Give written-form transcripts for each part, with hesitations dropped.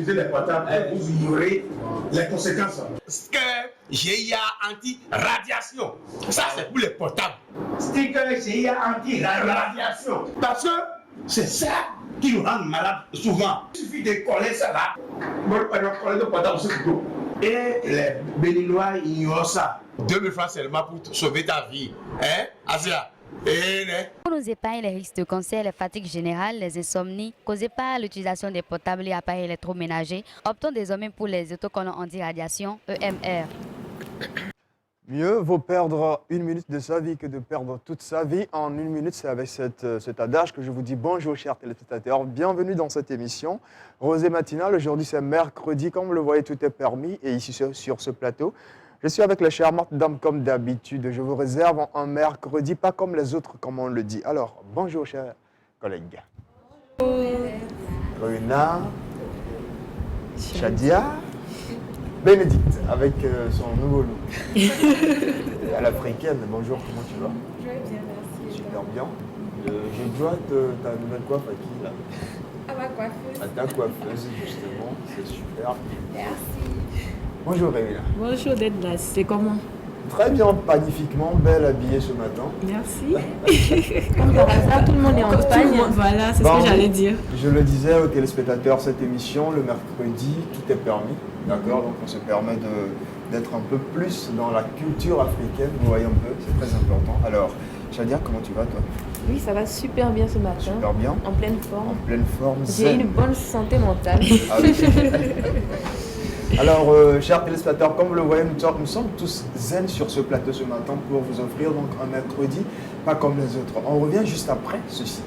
utilisez les portables, vous ignorez les conséquences. Sticker GIA anti-radiation. Ça, c'est pour les portables. Sticker GIA anti-radiation. Parce que c'est ça qui nous rend malades souvent. Il suffit de coller ça là. Coller le portable sur le dos. Et les Béninois ignorent ça. 2000 francs seulement pour sauver ta vie. Hein, Asia? Pour nous épargner les risques de cancer, les fatigues générales, les insomnies causées par l'utilisation des portables et appareils électroménagers, optons désormais pour les autocollants anti-radiation EMR. Mieux vaut perdre 1 minute de sa vie que de perdre toute sa vie en 1 minute. C'est avec cet adage que je vous dis bonjour chers téléspectateurs. Bienvenue dans cette émission Rosée matinale. Aujourd'hui c'est mercredi, comme vous le voyez tout est permis. Et ici sur ce plateau, je suis avec les charmantes dames comme d'habitude. Je vous réserve un mercredi, pas comme les autres, comme on le dit. Alors, bonjour chers collègues. Runa, Shadia, Bénédicte, avec son nouveau look. À l'africaine, bonjour, comment tu vas? Je vais bien, merci. Super bien. Je dois ta nouvelle coiffe à qui là? À ma coiffeuse. À ta coiffeuse, justement, c'est super. Merci. Bonjour Rémina. Bonjour d'être là, c'est comment? Très bien, magnifiquement, belle habillée ce matin. Merci. Comme par hasard, tout le monde est en Espagne. Voilà, c'est ce que j'allais dire. Je le disais aux téléspectateurs, cette émission, le mercredi, tout est permis. D'accord? Donc on se permet d'être un peu plus dans la culture africaine, vous voyez un peu, c'est très important. Alors, Shadia, comment tu vas toi? Oui, ça va super bien ce matin. Super bien. En pleine forme. En pleine forme. J'ai une bonne santé mentale. Ah oui. Alors, chers téléspectateurs, comme vous le voyez, nous sommes tous zen sur ce plateau ce matin pour vous offrir donc un mercredi, pas comme les autres. On revient juste après ceci.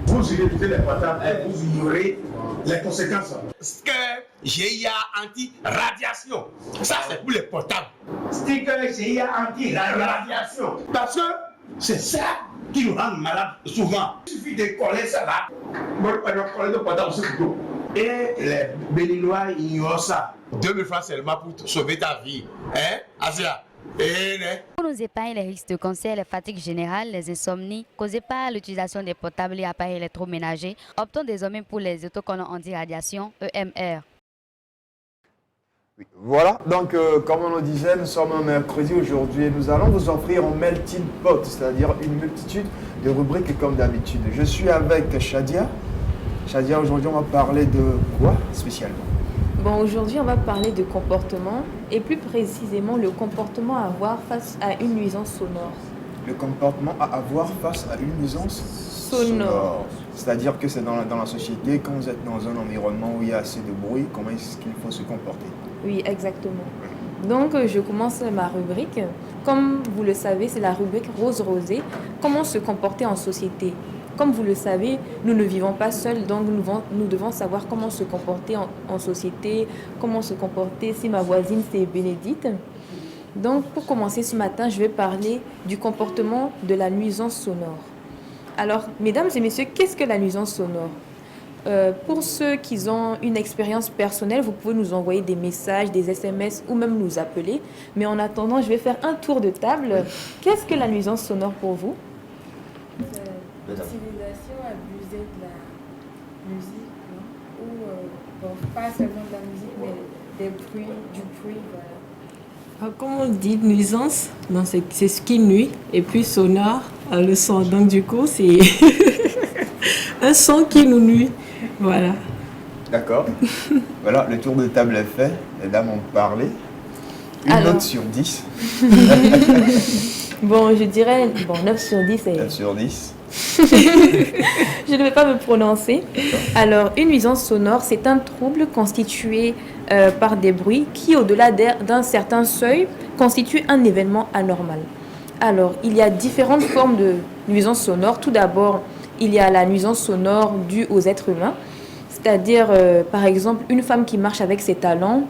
Vous utilisez les portables, vous ignorez les conséquences. Sticker GIA anti-radiation. Ça, c'est pour les portables. Sticker GIA anti-radiation. Parce que c'est ça qui nous rend malades souvent. Il suffit de coller ça là. Coller le portable sur le dos. Et les Béninois ignorent ça. 2000 francs seulement pour sauver ta vie. Hein, Asia? Pour nous épargner les risques de cancer, les fatigues générales, les insomnies causées par l'utilisation des portables et appareils électroménagers, optons désormais pour les autocollants anti-radiation EMR. Oui, voilà, donc comme on le disait, nous sommes un mercredi aujourd'hui et nous allons vous offrir un melting pot, c'est-à-dire une multitude de rubriques comme d'habitude. Je suis avec Shadia. Shadia, aujourd'hui on va parler de quoi spécialement? Bon, aujourd'hui, on va parler de comportement et plus précisément le comportement à avoir face à une nuisance sonore. Le comportement à avoir face à une nuisance sonore. C'est-à-dire que c'est dans la société, quand vous êtes dans un environnement où il y a assez de bruit, comment est-ce qu'il faut se comporter? Oui, exactement. Donc, je commence ma rubrique. Comme vous le savez, c'est la rubrique Rose-Rosée. Comment se comporter en société? Comme vous le savez, nous ne vivons pas seuls, donc nous devons savoir comment se comporter en société, comment se comporter si ma voisine c'est Bénédicte. Donc pour commencer ce matin, je vais parler du comportement de la nuisance sonore. Alors, mesdames et messieurs, qu'est-ce que la nuisance sonore? Pour ceux qui ont une expérience personnelle, vous pouvez nous envoyer des messages, des SMS ou même nous appeler. Mais en attendant, je vais faire un tour de table. Qu'est-ce que la nuisance sonore pour vous? L'utilisation abusée de la musique, non? Ou bon, pas seulement de la musique, mais du bruit, voilà. Comme on dit nuisance, non, c'est ce qui nuit, et puis sonore, le son. Donc du coup, c'est un son qui nous nuit. Voilà. D'accord. Voilà, le tour de table est fait. Les dames ont parlé. Une note sur 10. Bon, je dirais 9 sur 10. 9 sur 10. Je ne vais pas me prononcer. Alors, une nuisance sonore, c'est un trouble constitué par des bruits qui, au-delà d'un certain seuil, constituent un événement anormal. Alors, il y a différentes formes de nuisance sonore. Tout d'abord, il y a la nuisance sonore due aux êtres humains, c'est-à-dire, par exemple, une femme qui marche avec ses talons,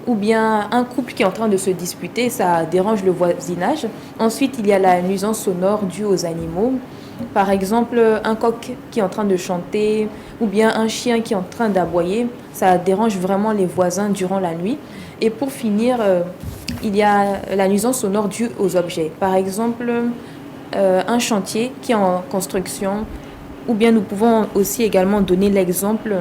ou bien un couple qui est en train de se disputer, ça dérange le voisinage. Ensuite, il y a la nuisance sonore due aux animaux. Par exemple, un coq qui est en train de chanter ou bien un chien qui est en train d'aboyer, ça dérange vraiment les voisins durant la nuit. Et pour finir, il y a la nuisance sonore due aux objets. Par exemple, un chantier qui est en construction, ou bien nous pouvons aussi également donner l'exemple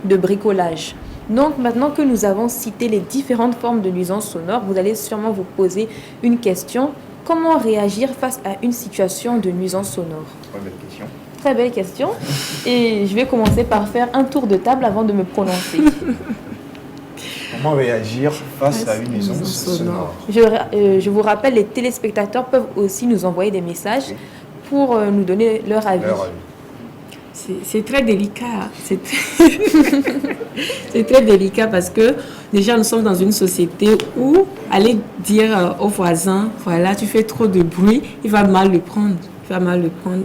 de bricolage. Donc maintenant que nous avons cité les différentes formes de nuisances sonores, vous allez sûrement vous poser une question. Comment réagir face à une situation de nuisance sonore? Très belle question. Très belle question. Et je vais commencer par faire un tour de table avant de me prononcer. Comment réagir face à une nuisance sonore? Je vous rappelle, les téléspectateurs peuvent aussi nous envoyer des messages pour nous donner leur avis. C'est très délicat. C'est très délicat parce que déjà nous sommes dans une société où aller dire aux voisins, voilà, tu fais trop de bruit, il va mal le prendre.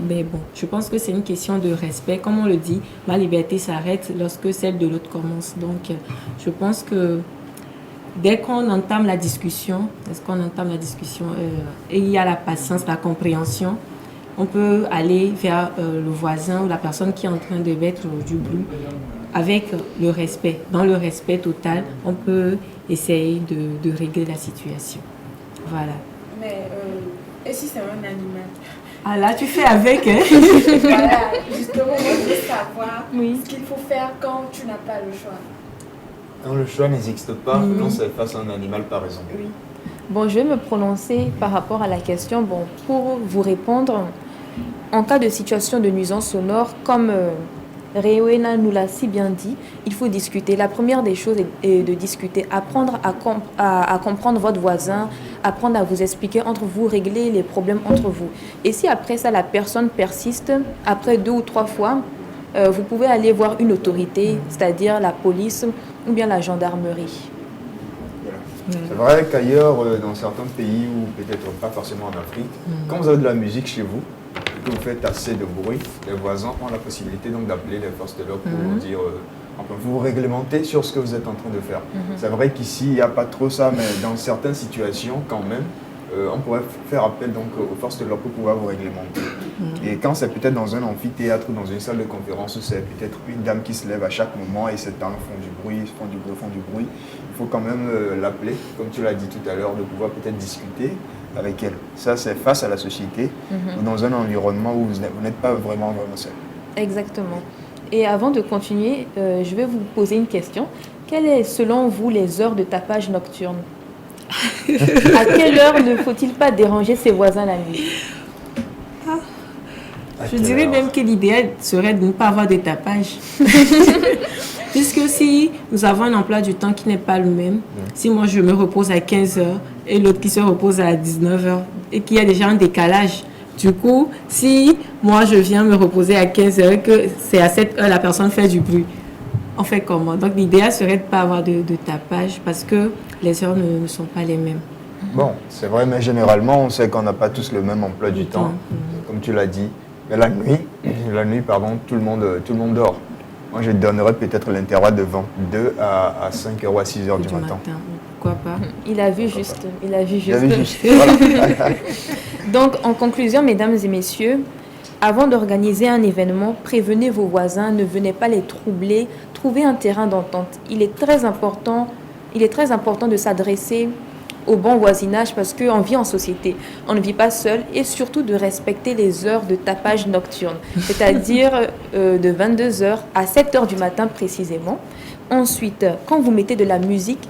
Mais bon, je pense que c'est une question de respect. Comme on le dit, ma liberté s'arrête lorsque celle de l'autre commence. Donc, je pense que dès qu'on entame la discussion, et il y a la patience, la compréhension, on peut aller vers le voisin ou la personne qui est en train de mettre du bruit avec le respect. Dans le respect total, on peut essayer de régler la situation. Voilà. Mais et si c'est un animal? Ah là, tu fais avec, hein? Voilà, justement, moi je veux savoir ce qu'il faut faire quand tu n'as pas le choix. Quand le choix n'existe pas, quand c'est face à un animal par exemple. Oui. Bon, je vais me prononcer par rapport à la question. Bon, pour vous répondre, en cas de situation de nuisance sonore, comme Rewena nous l'a si bien dit, il faut discuter. La première des choses est de discuter, apprendre à comprendre votre voisin, apprendre à vous expliquer entre vous, régler les problèmes entre vous. Et si après ça, la personne persiste, après 2 ou 3 fois, vous pouvez aller voir une autorité, c'est-à-dire la police ou bien la gendarmerie. C'est vrai qu'ailleurs, dans certains pays, ou peut-être pas forcément en Afrique, quand vous avez de la musique chez vous, et que vous faites assez de bruit, les voisins ont la possibilité donc d'appeler les forces de l'ordre pour vous dire, enfin, vous réglementer sur ce que vous êtes en train de faire. C'est vrai qu'ici, il n'y a pas trop ça, mais dans certaines situations, quand même, on pourrait faire appel donc aux forces de l'ordre pour pouvoir vous réglementer. Et quand c'est peut-être dans un amphithéâtre ou dans une salle de conférence où c'est peut-être une dame qui se lève à chaque moment et ces dames font du bruit, il faut quand même l'appeler, comme tu l'as dit tout à l'heure, de pouvoir peut-être discuter avec elle. Ça, c'est face à la société ou dans un environnement où vous n'êtes pas vraiment seul. Exactement. Et avant de continuer, je vais vous poser une question. Quelles sont, selon vous, les heures de tapage nocturne? À quelle heure ne faut-il pas déranger ses voisins la nuit? Je dirais même que l'idéal serait de ne pas avoir de tapage. Puisque si nous avons un emploi du temps qui n'est pas le même, si moi je me repose à 15h et l'autre qui se repose à 19h et qu'il y a déjà un décalage, du coup, si moi je viens me reposer à 15h et que c'est à 7h la personne fait du bruit, on fait comment? Donc l'idéal serait de ne pas avoir de tapage parce que les heures ne sont pas les mêmes. Bon, c'est vrai, mais généralement, on sait qu'on n'a pas tous le même emploi du temps, comme tu l'as dit. Mais la nuit, tout le monde dort. Moi, je donnerais peut-être l'intervalle de 22 à 5h ou à 6h du matin. Pourquoi pas? Il a vu juste. Voilà. Donc, en conclusion, mesdames et messieurs, avant d'organiser un événement, prévenez vos voisins, ne venez pas les troubler, trouvez un terrain d'entente. Il est très important de s'adresser au bon voisinage parce qu'on vit en société, on ne vit pas seul, et surtout de respecter les heures de tapage nocturne, c'est-à-dire de 22h à 7h du matin précisément. Ensuite, quand vous mettez de la musique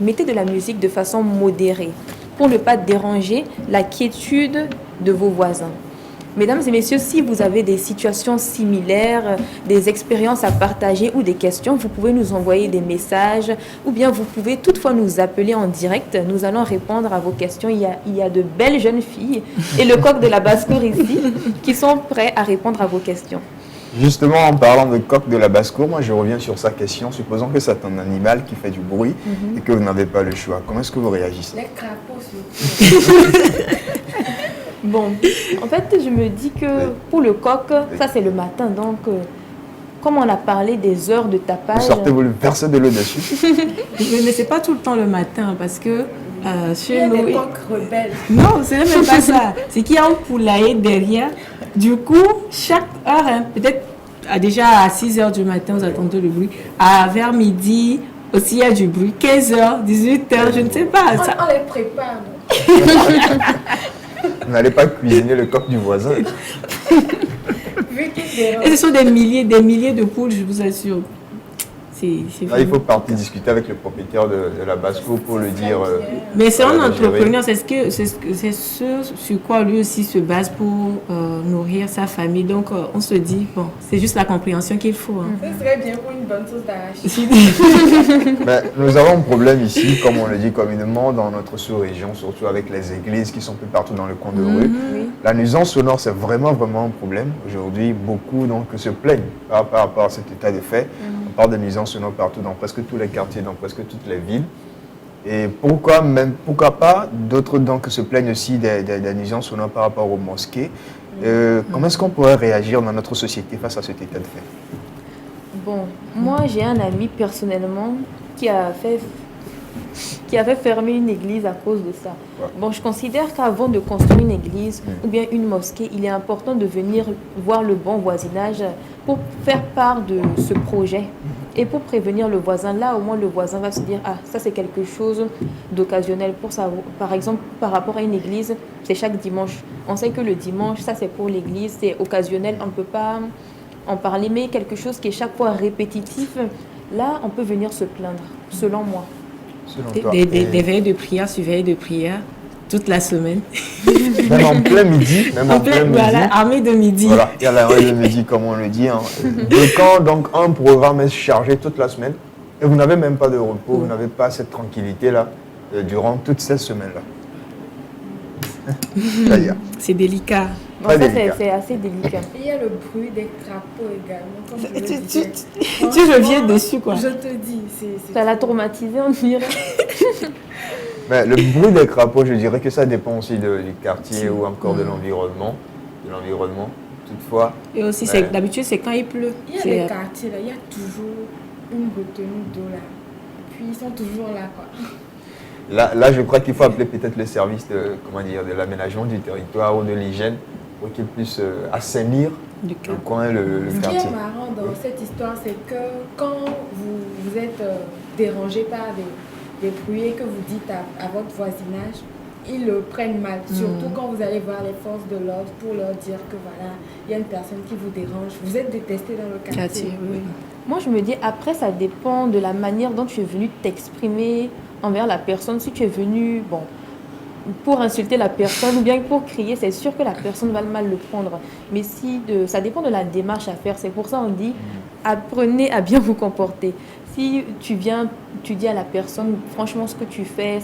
de façon modérée pour ne pas déranger la quiétude de vos voisins. Mesdames et messieurs, si vous avez des situations similaires, des expériences à partager ou des questions, vous pouvez nous envoyer des messages ou bien vous pouvez toutefois nous appeler en direct. Nous allons répondre à vos questions. Il y a de belles jeunes filles et le coq de la basse-cour ici qui sont prêts à répondre à vos questions. Justement, en parlant de coq de la basse-cour, moi je reviens sur sa question. Supposons que c'est un animal qui fait du bruit et que vous n'avez pas le choix. Comment est-ce que vous réagissez? Les crapauds surtout. Bon, en fait, je me dis que pour le coq, ça c'est le matin. Donc, comme on a parlé des heures de tapage... Sortez-vous le verset de l'eau dessus. Mais c'est pas tout le temps le matin parce que chez nous... Il y a des coqs rebelles. Non, c'est même pas ça. C'est qu'il y a un poulailler derrière. Du coup, chaque heure, peut-être déjà à 6h du matin, vous entendez le bruit. Vers midi, aussi il y a du bruit. 15h, 18h, je ne sais pas. On les prépare. Vous n'allez pas cuisiner le coq du voisin. Et ce sont des milliers de poules, je vous assure. Là, il faut partir discuter avec le propriétaire de la basse-cour pour lui dire. Mais c'est un voilà, de gérer. entrepreneur, c'est ce sur quoi lui aussi se base pour nourrir sa famille. Donc, on se dit, bon, c'est juste la compréhension qu'il faut. Hein. Ce serait bien pour une bonne sauce d'arachide. Mais nous avons un problème ici, comme on le dit communément, dans notre sous-région, surtout avec les églises qui sont peu partout dans le coin de rue. Oui. La nuisance sonore, c'est vraiment un problème. Aujourd'hui, beaucoup donc, se plaignent par rapport à cet état de fait. On parle de nuisance sonore partout, dans presque tous les quartiers, dans presque toutes les villes. Et pourquoi pas d'autres donc se plaignent aussi des nuisances sonores par rapport aux mosquées. Comment est-ce qu'on pourrait réagir dans notre société face à cet état de fait? Bon, moi j'ai un ami personnellement qui a fait fermer une église à cause de ça. Ouais. Bon, je considère qu'avant de construire une église ou bien une mosquée, il est important de venir voir le bon voisinage pour faire part de ce projet et pour prévenir le voisin. Là, au moins, le voisin va se dire, ah, ça c'est quelque chose d'occasionnel pour ça. Par exemple, par rapport à une église, c'est chaque dimanche. On sait que le dimanche, ça c'est pour l'église, c'est occasionnel, on ne peut pas en parler, mais quelque chose qui est chaque fois répétitif, là, on peut venir se plaindre, selon moi. Selon toi. Des veilles de prière sur veilles de prière toute la semaine. Même en plein midi. Voilà, armée de midi. Voilà, il y a l'armée de midi, comme on le dit. Hein. Et quand donc un programme est chargé toute la semaine, et vous n'avez même pas de repos, vous n'avez pas cette tranquillité-là durant toute cette semaine-là. C'est délicat. Bon, Très ça, délicat. c'est assez délicat. Il y a le bruit des crapauds également. Comme je le disais. Tu reviens dessus, quoi. Je te dis, c'est Ça l'a traumatisé, on dirait. Mais le bruit des crapauds, je dirais que ça dépend aussi du quartier ou encore de l'environnement. Toutefois, Et aussi, d'habitude, c'est quand il pleut. Il y a des quartiers, là, il y a toujours une retenue d'eau là. Puis ils sont toujours là, quoi. là, je crois qu'il faut appeler peut-être le service de l'aménagement du territoire ou de l'hygiène pour qu'ils puissent assainir Du le coin, le Ce qui quartier. est marrant dans cette histoire, c'est que quand vous êtes dérangé par des bruits et que vous dites à votre voisinage, ils le prennent mal. Surtout quand vous allez voir les forces de l'ordre pour leur dire que voilà, il y a une personne qui vous dérange. Vous êtes détesté dans le quartier. Oui. Moi, je me dis, après, ça dépend de la manière dont tu es venu t'exprimer envers la personne. Si tu es venu, bon, pour insulter la personne ou bien pour crier, c'est sûr que la personne va mal le prendre. Mais ça dépend de la démarche à faire. C'est pour ça qu'on dit, apprenez à bien vous comporter. Si tu viens, tu dis à la personne, franchement, ce que tu fais,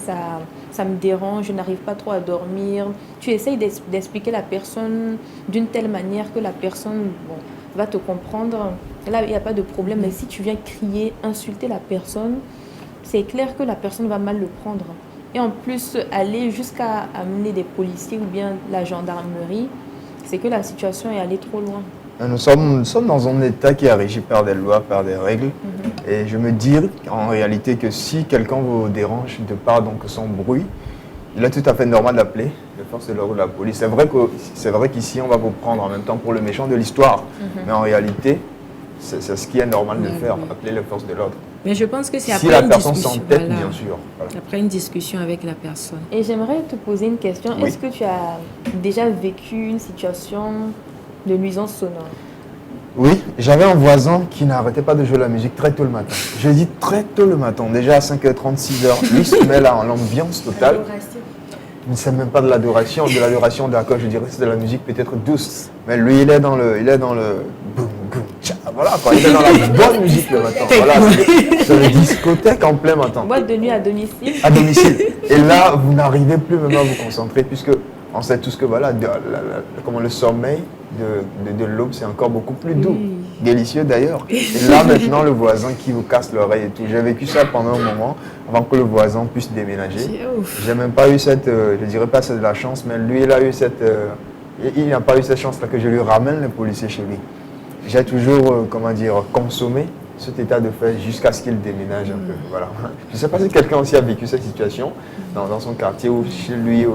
ça me dérange, je n'arrive pas trop à dormir. Tu essayes d'expliquer la personne d'une telle manière que la personne va te comprendre. Là, il n'y a pas de problème. Mais si tu viens crier, insulter la personne, c'est clair que la personne va mal le prendre. Et en plus, aller jusqu'à amener des policiers ou bien la gendarmerie, c'est que la situation est allée trop loin. Nous sommes dans un état qui est régi par des lois, par des règles. Et je me dis en réalité que si quelqu'un vous dérange de par donc son bruit, il est tout à fait normal d'appeler les forces de l'ordre ou la police. C'est vrai qu'ici, on va vous prendre en même temps pour le méchant de l'histoire. Mais en réalité, c'est ce qui est normal de faire, appeler les forces de l'ordre. Mais je pense que c'est Si après la une personne discussion. s'entête, bien sûr. Voilà. Après une discussion avec la personne. Et j'aimerais te poser une question. Oui. Est-ce que tu as déjà vécu une situation de nuisance sonore? Oui, j'avais un voisin qui n'arrêtait pas de jouer la musique très tôt le matin. Je dis très tôt le matin, déjà à 5h30, 6h. Lui se met là en ambiance totale. Adoration. C'est même pas de l'adoration, d'accord, je dirais que c'est de la musique peut-être douce. Mais lui, il est dans le boum, boum, tcha, voilà quoi, il est dans la bonne musique le matin. Voilà, c'est le discothèque en plein matin. Boîte de nuit à domicile. À domicile. Et là, vous n'arrivez plus même à vous concentrer puisque on sait tous que voilà, comment le sommeil de l'aube, c'est encore beaucoup plus doux. Délicieux d'ailleurs. Et là maintenant, le voisin qui vous casse l'oreille et tout. J'ai vécu ça pendant un moment avant que le voisin puisse déménager. J'ai même pas eu cette, je dirais pas c'est de la chance, mais lui il a eu cette, il n'a pas eu cette chance-là que je lui ramène les policiers chez lui. J'ai toujours, consommé cet état de fait jusqu'à ce qu'il déménage un peu. Voilà. Je ne sais pas si quelqu'un aussi a vécu cette situation dans son quartier ou chez lui.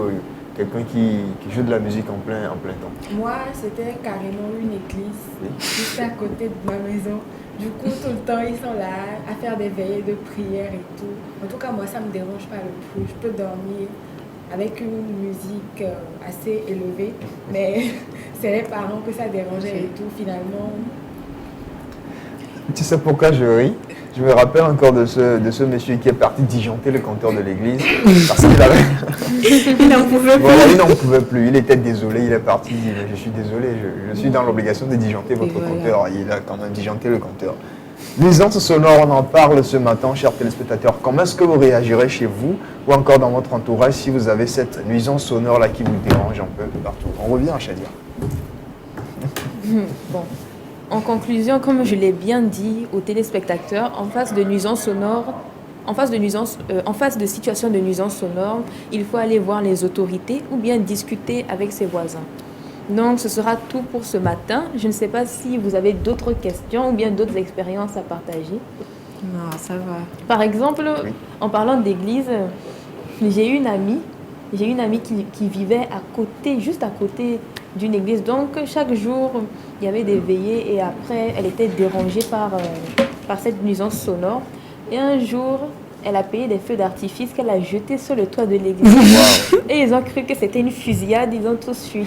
Quelqu'un qui joue de la musique en plein temps. Moi, c'était carrément une église, juste à côté de ma maison. Du coup, tout le temps, ils sont là à faire des veillées de prière et tout. En tout cas, moi, ça ne me dérange pas le bruit. Je peux dormir avec une musique assez élevée, mais c'est les parents que ça dérangeait et tout, finalement. Tu sais pourquoi je ris? Je me rappelle encore de ce monsieur qui est parti disjoncter le compteur de l'église parce qu'il avait... Il n'en pouvait plus. Voilà, il n'en pouvait plus. Il était désolé, il est parti. Il dit, mais je suis désolé, je suis dans l'obligation de disjoncter votre voilà. compteur. Il a quand même disjoncté le compteur. Nuisance sonore, on en parle ce matin, chers téléspectateurs. Comment est-ce que vous réagirez chez vous ou encore dans votre entourage si vous avez cette nuisance sonore-là qui vous dérange un peu partout? On revient à Shadia. Bon. En conclusion, comme je l'ai bien dit aux téléspectateurs, en face de nuisances sonores, en face de situations de nuisances sonores, il faut aller voir les autorités ou bien discuter avec ses voisins. Donc, ce sera tout pour ce matin. Je ne sais pas si vous avez d'autres questions ou bien d'autres expériences à partager. Non, ça va. Par exemple, Oui. en parlant d'église, j'ai une amie qui vivait à côté, juste à côté d'une église. Donc, chaque jour, il y avait des veillées et après, elle était dérangée par cette nuisance sonore. Et un jour, elle a payé des feux d'artifice qu'elle a jetés sur le toit de l'église. Wow. Et ils ont cru que c'était une fusillade, ils ont tous fui.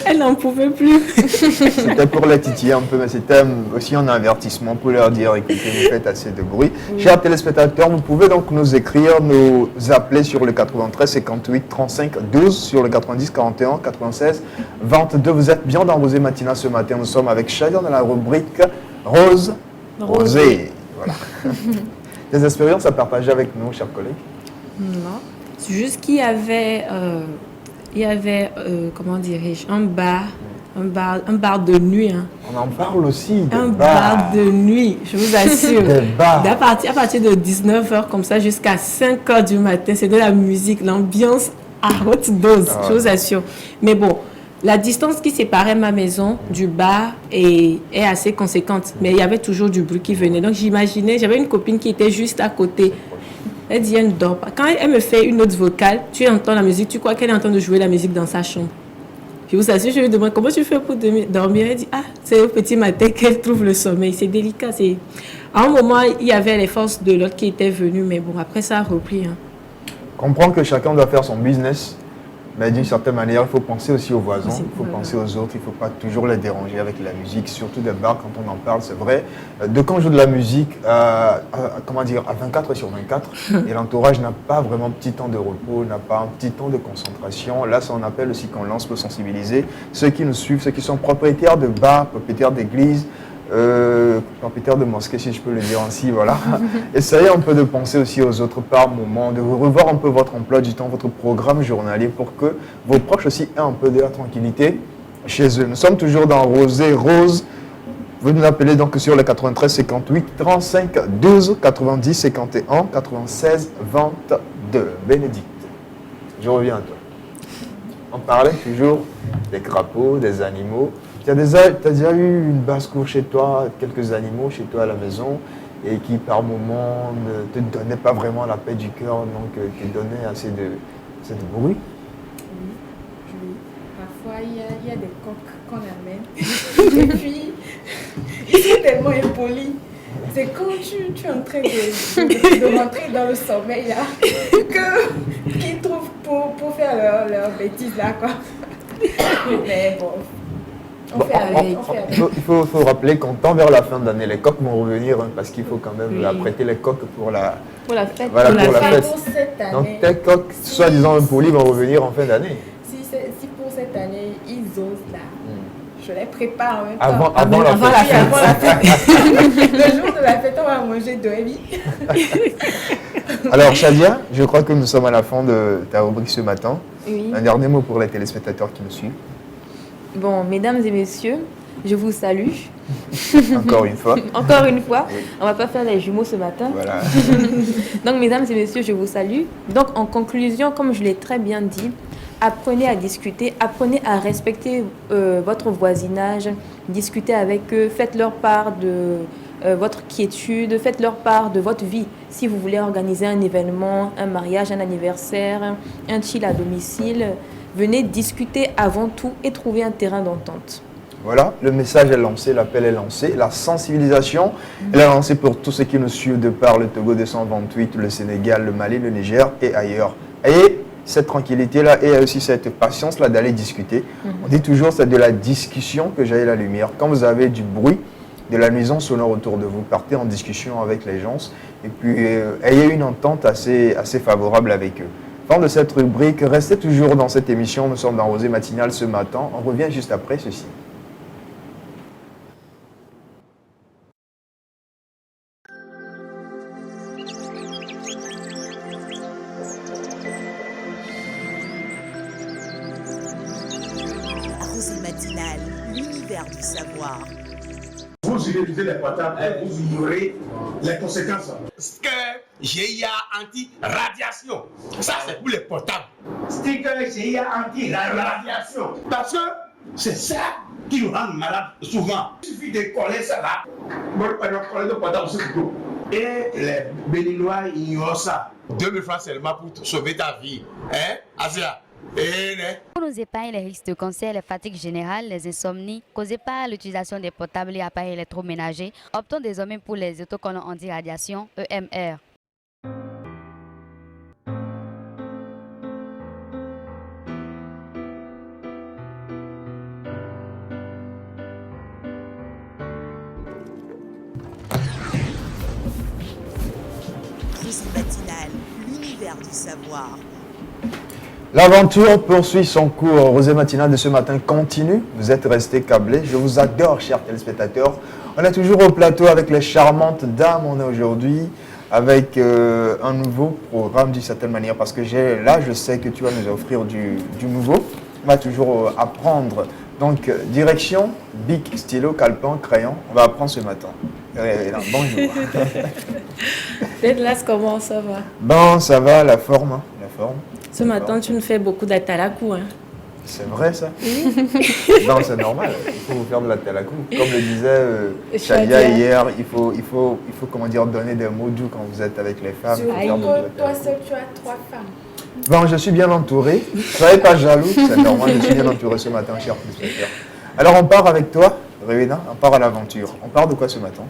Elle n'en pouvait plus. C'était pour la titiller un peu, mais c'était aussi un avertissement pour leur dire, écoutez, vous faites assez de bruit. Chers téléspectateurs, vous pouvez donc nous écrire, nous appeler sur le 93 58 35 12, sur le 90 41 96 22. Vous êtes bien dans Rosé Matina ce matin. Nous sommes avec Shadia dans la rubrique Rose, Rosé. Voilà. Des expériences à partager avec nous, chers collègues? Non. C'est juste qu'il y avait, comment dirais-je, un bar de nuit. Hein. On en parle aussi. Un bar de nuit, je vous assure. Des bars. À partir de 19h comme ça jusqu'à 5h du matin, c'est de la musique, l'ambiance à haute dose, Ah ouais. je vous assure. Mais bon, la distance qui séparait ma maison du bar est assez conséquente, mais il y avait toujours du bruit qui venait. Donc j'imaginais, j'avais une copine qui était juste à côté. Elle dit, elle ne dort pas. Quand elle me fait une note vocale, tu entends la musique, tu crois qu'elle est en train de jouer la musique dans sa chambre. Je vous assure, je lui demande comment tu fais pour dormir. Elle dit, ah, c'est au petit matin qu'elle trouve le sommeil. C'est délicat. À un moment, il y avait les forces de l'autre qui étaient venues, mais bon, après ça a repris. Hein. Comprends que chacun doit faire son business, mais d'une certaine manière, il faut penser aussi aux voisins, Aussi, il faut voilà. penser aux autres, il ne faut pas toujours les déranger avec la musique, surtout des bars quand on en parle, c'est vrai. De quand on joue de la musique, à 24 sur 24, et l'entourage n'a pas vraiment un petit temps de repos, n'a pas un petit temps de concentration. Là, ça on appelle aussi qu'on lance pour sensibiliser ceux qui nous suivent, ceux qui sont propriétaires de bars, propriétaires d'églises, propriétaire de mosquée, si je peux le dire ainsi, voilà. Essayez un peu de penser aussi aux autres par moment, de revoir un peu votre emploi du temps, votre programme journalier pour que vos proches aussi aient un peu de la tranquillité chez eux. Nous sommes toujours dans Rosé Rose. Vous nous appelez donc sur le 93 58 35 12 90 51 96 22. Bénédicte, je reviens à toi. On parlait toujours des crapauds, des animaux. Tu as déjà eu une basse-cour chez toi, quelques animaux chez toi à la maison, et qui par moment ne te donnaient pas vraiment la paix du cœur, donc qui donnaient assez de bruit? Oui. Parfois, il y a des coqs qu'on amène. Et puis, ils sont tellement impolis. C'est quand tu es en train de rentrer dans le sommeil, là, qu'ils trouvent pour faire leur bêtise, là, quoi. Mais bon. On fait avec. Il faut rappeler qu'on tend vers la fin de l'année. Les coqs vont revenir hein, parce qu'il faut quand même Oui. apprêter les coqs pour la fête. Voilà, Pour la pour la fête. fête. Pour cette année. Donc tes coqs, soi-disant impolis, vont revenir en fin d'année. Si pour cette année, ils osent là, je les prépare en même temps. Avant la Avant fête. la Avant la fête. Le jour de la fête, on va manger de riz. Alors Shadia, je crois que nous sommes à la fin de ta rubrique ce matin. Oui. Un dernier mot pour les téléspectateurs qui nous suivent. Bon, mesdames et messieurs, je vous salue. Encore une fois. Encore une fois, Oui. on va pas faire les jumeaux ce matin. Voilà. Donc, mesdames et messieurs, je vous salue. Donc, en conclusion, comme je l'ai très bien dit, apprenez à discuter, apprenez à respecter votre voisinage, discutez avec eux, faites-leur part de votre quiétude, faites-leur part de votre vie. Si vous voulez organiser un événement, un mariage, un anniversaire, un chill à domicile, venez discuter avant tout et trouver un terrain d'entente. Voilà, le message est lancé, l'appel est lancé, la sensibilisation elle est lancée pour tous ceux qui nous suivent de par le Togo 228, le Sénégal, le Mali, le Niger et ailleurs. Et cette tranquillité-là et aussi cette patience-là d'aller discuter. On dit toujours c'est de la discussion que jaillit la lumière. Quand vous avez du bruit, de la nuisance sonore autour de vous. Partez en discussion avec les gens et puis ayez une entente assez favorable avec eux. Fin de cette rubrique, restez toujours dans cette émission. Nous sommes dans Rosée Matinale ce matin. On revient juste après ceci. Rosée Matinale, l'univers du savoir. Vous utilisez les portables et vous ignorez les conséquences. Sticker GIA anti-radiation. Ça, c'est pour les portables. Sticker GIA anti-radiation. Parce que c'est ça qui nous rend malades souvent. Il suffit de coller ça là. Bon, on coller le portable sur le dos. Et les Béninois ignorent ça. 2000 francs seulement pour sauver ta vie. Hein, Asia? Pour nous épargner les risques de cancer, les fatigues générales, les insomnies causées par l'utilisation des portables et appareils électroménagers, optons désormais pour les autocollants anti-radiation EMR. Rosée Matinale, l'univers du savoir. L'aventure poursuit son cours. Rosée Matinale de ce matin continue. Vous êtes restés câblés. Je vous adore, chers téléspectateurs. On est toujours au plateau avec les charmantes dames. On est aujourd'hui avec un nouveau programme d'une certaine manière parce que là, je sais que tu vas nous offrir du nouveau. On va toujours apprendre. Donc, direction, bic, stylo, calepin, crayon. On va apprendre ce matin. Bonjour. Pédlas, comment ça va? Bon, ça va, la forme. Hein, la forme. Ce matin, tu nous fais beaucoup d'atalakou. Hein? C'est vrai ça? Non, c'est normal. Il faut vous faire de la talakou. Comme le disait Chadia hier, il faut comment dire, donner des mots doux quand vous êtes avec les femmes. Toi seul, tu as 3 femmes. Bon, je suis bien entouré. Soyez pas jaloux, c'est normal. Je suis bien entouré ce matin, cher téléspectateur. Alors, on part avec toi, Rewena, on part à l'aventure. On part de quoi ce matin?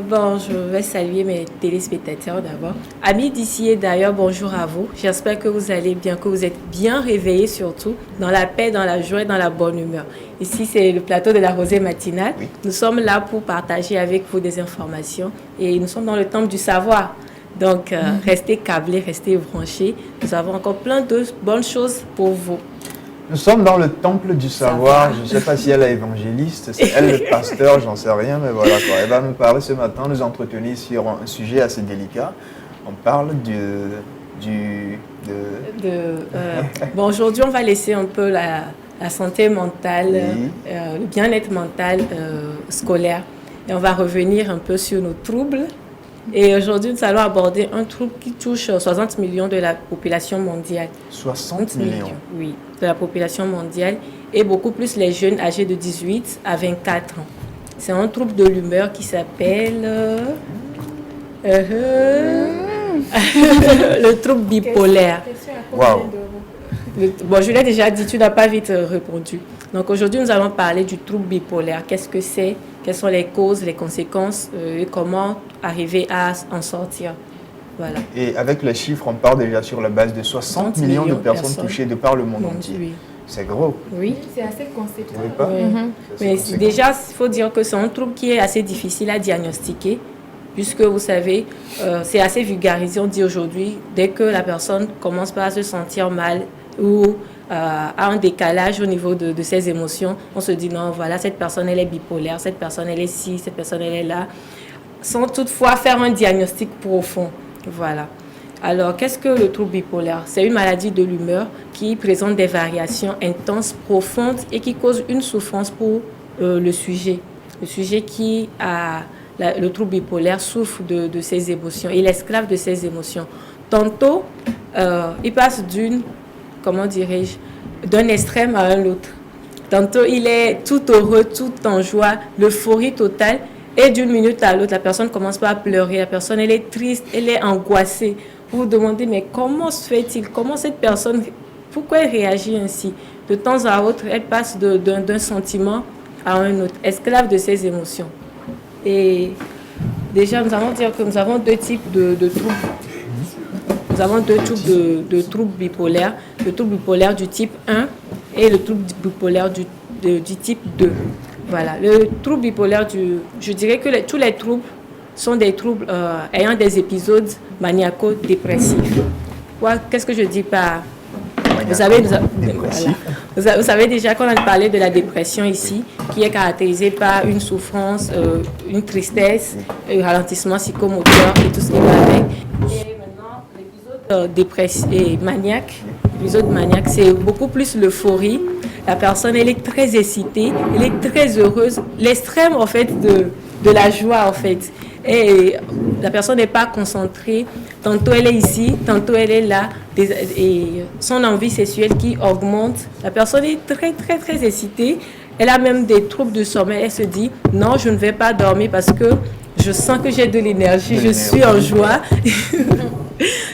Bon, je vais saluer mes téléspectateurs d'abord. Amis d'ici et d'ailleurs, bonjour à vous. J'espère que vous allez bien, que vous êtes bien réveillés surtout, dans la paix, dans la joie et dans la bonne humeur. Ici, c'est le plateau de la Rosée Matinale. Oui. Nous sommes là pour partager avec vous des informations et nous sommes dans le temple du savoir. Donc, restez câblés, restez branchés. Nous avons encore plein de bonnes choses pour vous. Nous sommes dans le temple du savoir. Je ne sais pas si elle est évangéliste, c'est elle le pasteur, j'en sais rien, mais voilà quoi. Elle va nous parler ce matin, nous entretenir sur un sujet assez délicat. On parle Bon, aujourd'hui, on va laisser un peu la santé mentale, oui. Le bien-être mental scolaire. Et on va revenir un peu sur nos troubles. Et aujourd'hui, nous allons aborder un trouble qui touche 60 millions de la population mondiale. 60 millions? Oui, de la population mondiale et beaucoup plus les jeunes âgés de 18 à 24 ans. C'est un trouble de l'humeur qui s'appelle le trouble bipolaire. Wow. Bon, je l'ai déjà dit, tu n'as pas vite répondu. Donc aujourd'hui, nous allons parler du trouble bipolaire. Qu'est-ce que c'est? Quelles sont les causes, les conséquences et comment arriver à en sortir? Voilà. Et avec les chiffres, on part déjà sur la base de 60 millions de personnes touchées de par le monde entier. Oui. C'est gros. Oui. C'est assez conséquent. Oui. Mais déjà, il faut dire que c'est un trouble qui est assez difficile à diagnostiquer, puisque vous savez, c'est assez vulgarisé. On dit aujourd'hui, dès que la personne commence pas à se sentir mal ou a un décalage au niveau de ses émotions, on se dit non, voilà, cette personne elle est bipolaire, cette personne elle est ci, cette personne elle est là, sans toutefois faire un diagnostic profond. Voilà. Alors, qu'est-ce que le trouble bipolaire? C'est une maladie de l'humeur qui présente des variations intenses, profondes et qui cause une souffrance pour le sujet. Le sujet qui a le trouble bipolaire souffre de ses émotions, il est esclave de ses émotions. Tantôt, il passe d'un extrême à un autre. Tantôt, il est tout heureux, tout en joie, l'euphorie totale. Et d'une minute à l'autre, la personne commence pas à pleurer. La personne, elle est triste, elle est angoissée. Vous vous demandez, mais comment se fait-il? Comment cette personne, pourquoi elle réagit ainsi? De temps à autre, elle passe d'un sentiment à un autre, esclave de ses émotions. Et déjà, nous allons dire que nous avons deux types de troubles. Nous avons deux types de troubles bipolaires. Le trouble bipolaire du type 1 et le trouble bipolaire du type 2. Voilà, le trouble bipolaire, je dirais que tous les troubles sont des troubles ayant des épisodes maniaco-dépressifs. Qu'est-ce que je dis par... Vous savez déjà qu'on a parlé de la dépression ici, qui est caractérisée par une souffrance, une tristesse, un ralentissement psychomoteur et tout ce qui va avec. Et maintenant, l'épisode dépressif et maniaque, l'épisode maniaque, c'est beaucoup plus l'euphorie. La personne, elle est très excitée, elle est très heureuse. L'extrême, en fait, de la joie, en fait. Et la personne n'est pas concentrée. Tantôt elle est ici, tantôt elle est là. Et son envie sexuelle qui augmente. La personne est très, très, très excitée. Elle a même des troubles de sommeil. Elle se dit, non, je ne vais pas dormir parce que je sens que j'ai de l'énergie, je suis en joie.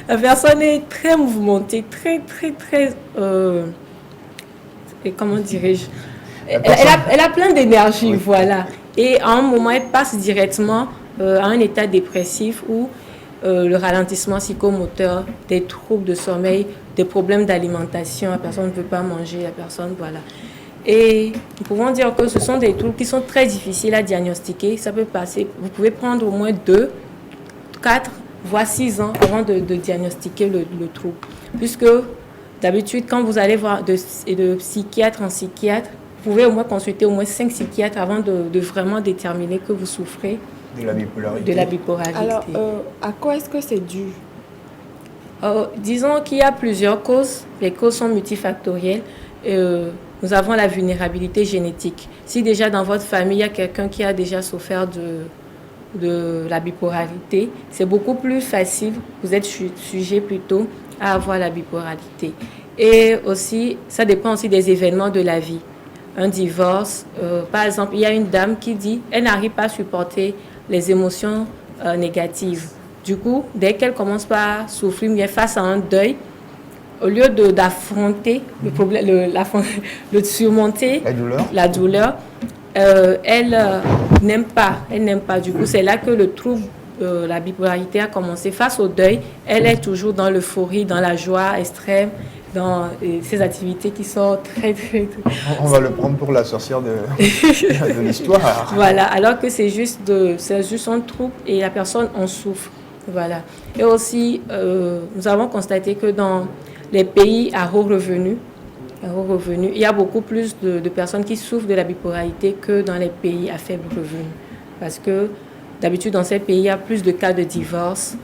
La personne est très mouvementée, très, très, très... comment dirais-je, elle a plein d'énergie, oui. Voilà. Et à un moment, elle passe directement à un état dépressif où le ralentissement psychomoteur, des troubles de sommeil, des problèmes d'alimentation, la personne ne peut pas manger, la personne, voilà. Et nous pouvons dire que ce sont des troubles qui sont très difficiles à diagnostiquer. Ça peut passer, vous pouvez prendre au moins 2, 4, voire 6 ans avant de diagnostiquer le trouble. Puisque d'habitude, quand vous allez voir de psychiatre en psychiatre, vous pouvez au moins consulter au moins 5 psychiatres avant de vraiment déterminer que vous souffrez de la bipolarité. De la bipolarité. Alors, à quoi est-ce que c'est dû? Disons qu'il y a plusieurs causes. Les causes sont multifactorielles. Nous avons la vulnérabilité génétique. Si déjà dans votre famille, il y a quelqu'un qui a déjà souffert de la bipolarité, c'est beaucoup plus facile, vous êtes sujet plutôt à avoir la bipolarité. Et aussi, ça dépend aussi des événements de la vie. Un divorce, par exemple, il y a une dame qui dit elle n'arrive pas à supporter les émotions négatives. Du coup, dès qu'elle commence par souffrir, bien face à un deuil, au lieu d'affronter le problème, de surmonter la douleur, elle n'aime pas. Du coup, c'est là que le trouble, la bipolarité a commencé. Face au deuil, elle est toujours dans l'euphorie, dans la joie extrême, dans ces activités qui sont très... On va le prendre pour la sorcière de l'histoire. Voilà, alors que c'est juste un trouble et la personne en souffre. Voilà. Et aussi, nous avons constaté que dans les pays à haut revenu, il y a beaucoup plus de personnes qui souffrent de la bipolarité que dans les pays à faible revenu. Parce que d'habitude, dans ces pays, il y a plus de cas de divorce.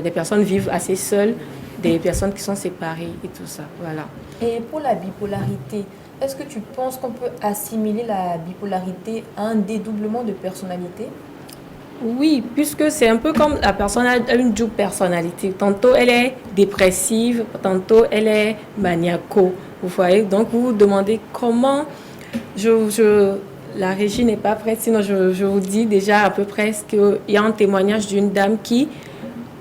Des personnes vivent assez seules, des personnes qui sont séparées et tout ça. Voilà. Et pour la bipolarité, est-ce que tu penses qu'on peut assimiler la bipolarité à un dédoublement de personnalité? Oui, puisque c'est un peu comme la personne a une double personnalité. Tantôt, elle est dépressive, tantôt, elle est maniaco. Vous voyez? Donc, vous vous demandez comment... La régie n'est pas prête, sinon je vous dis déjà à peu près qu'il y a un témoignage d'une dame qui...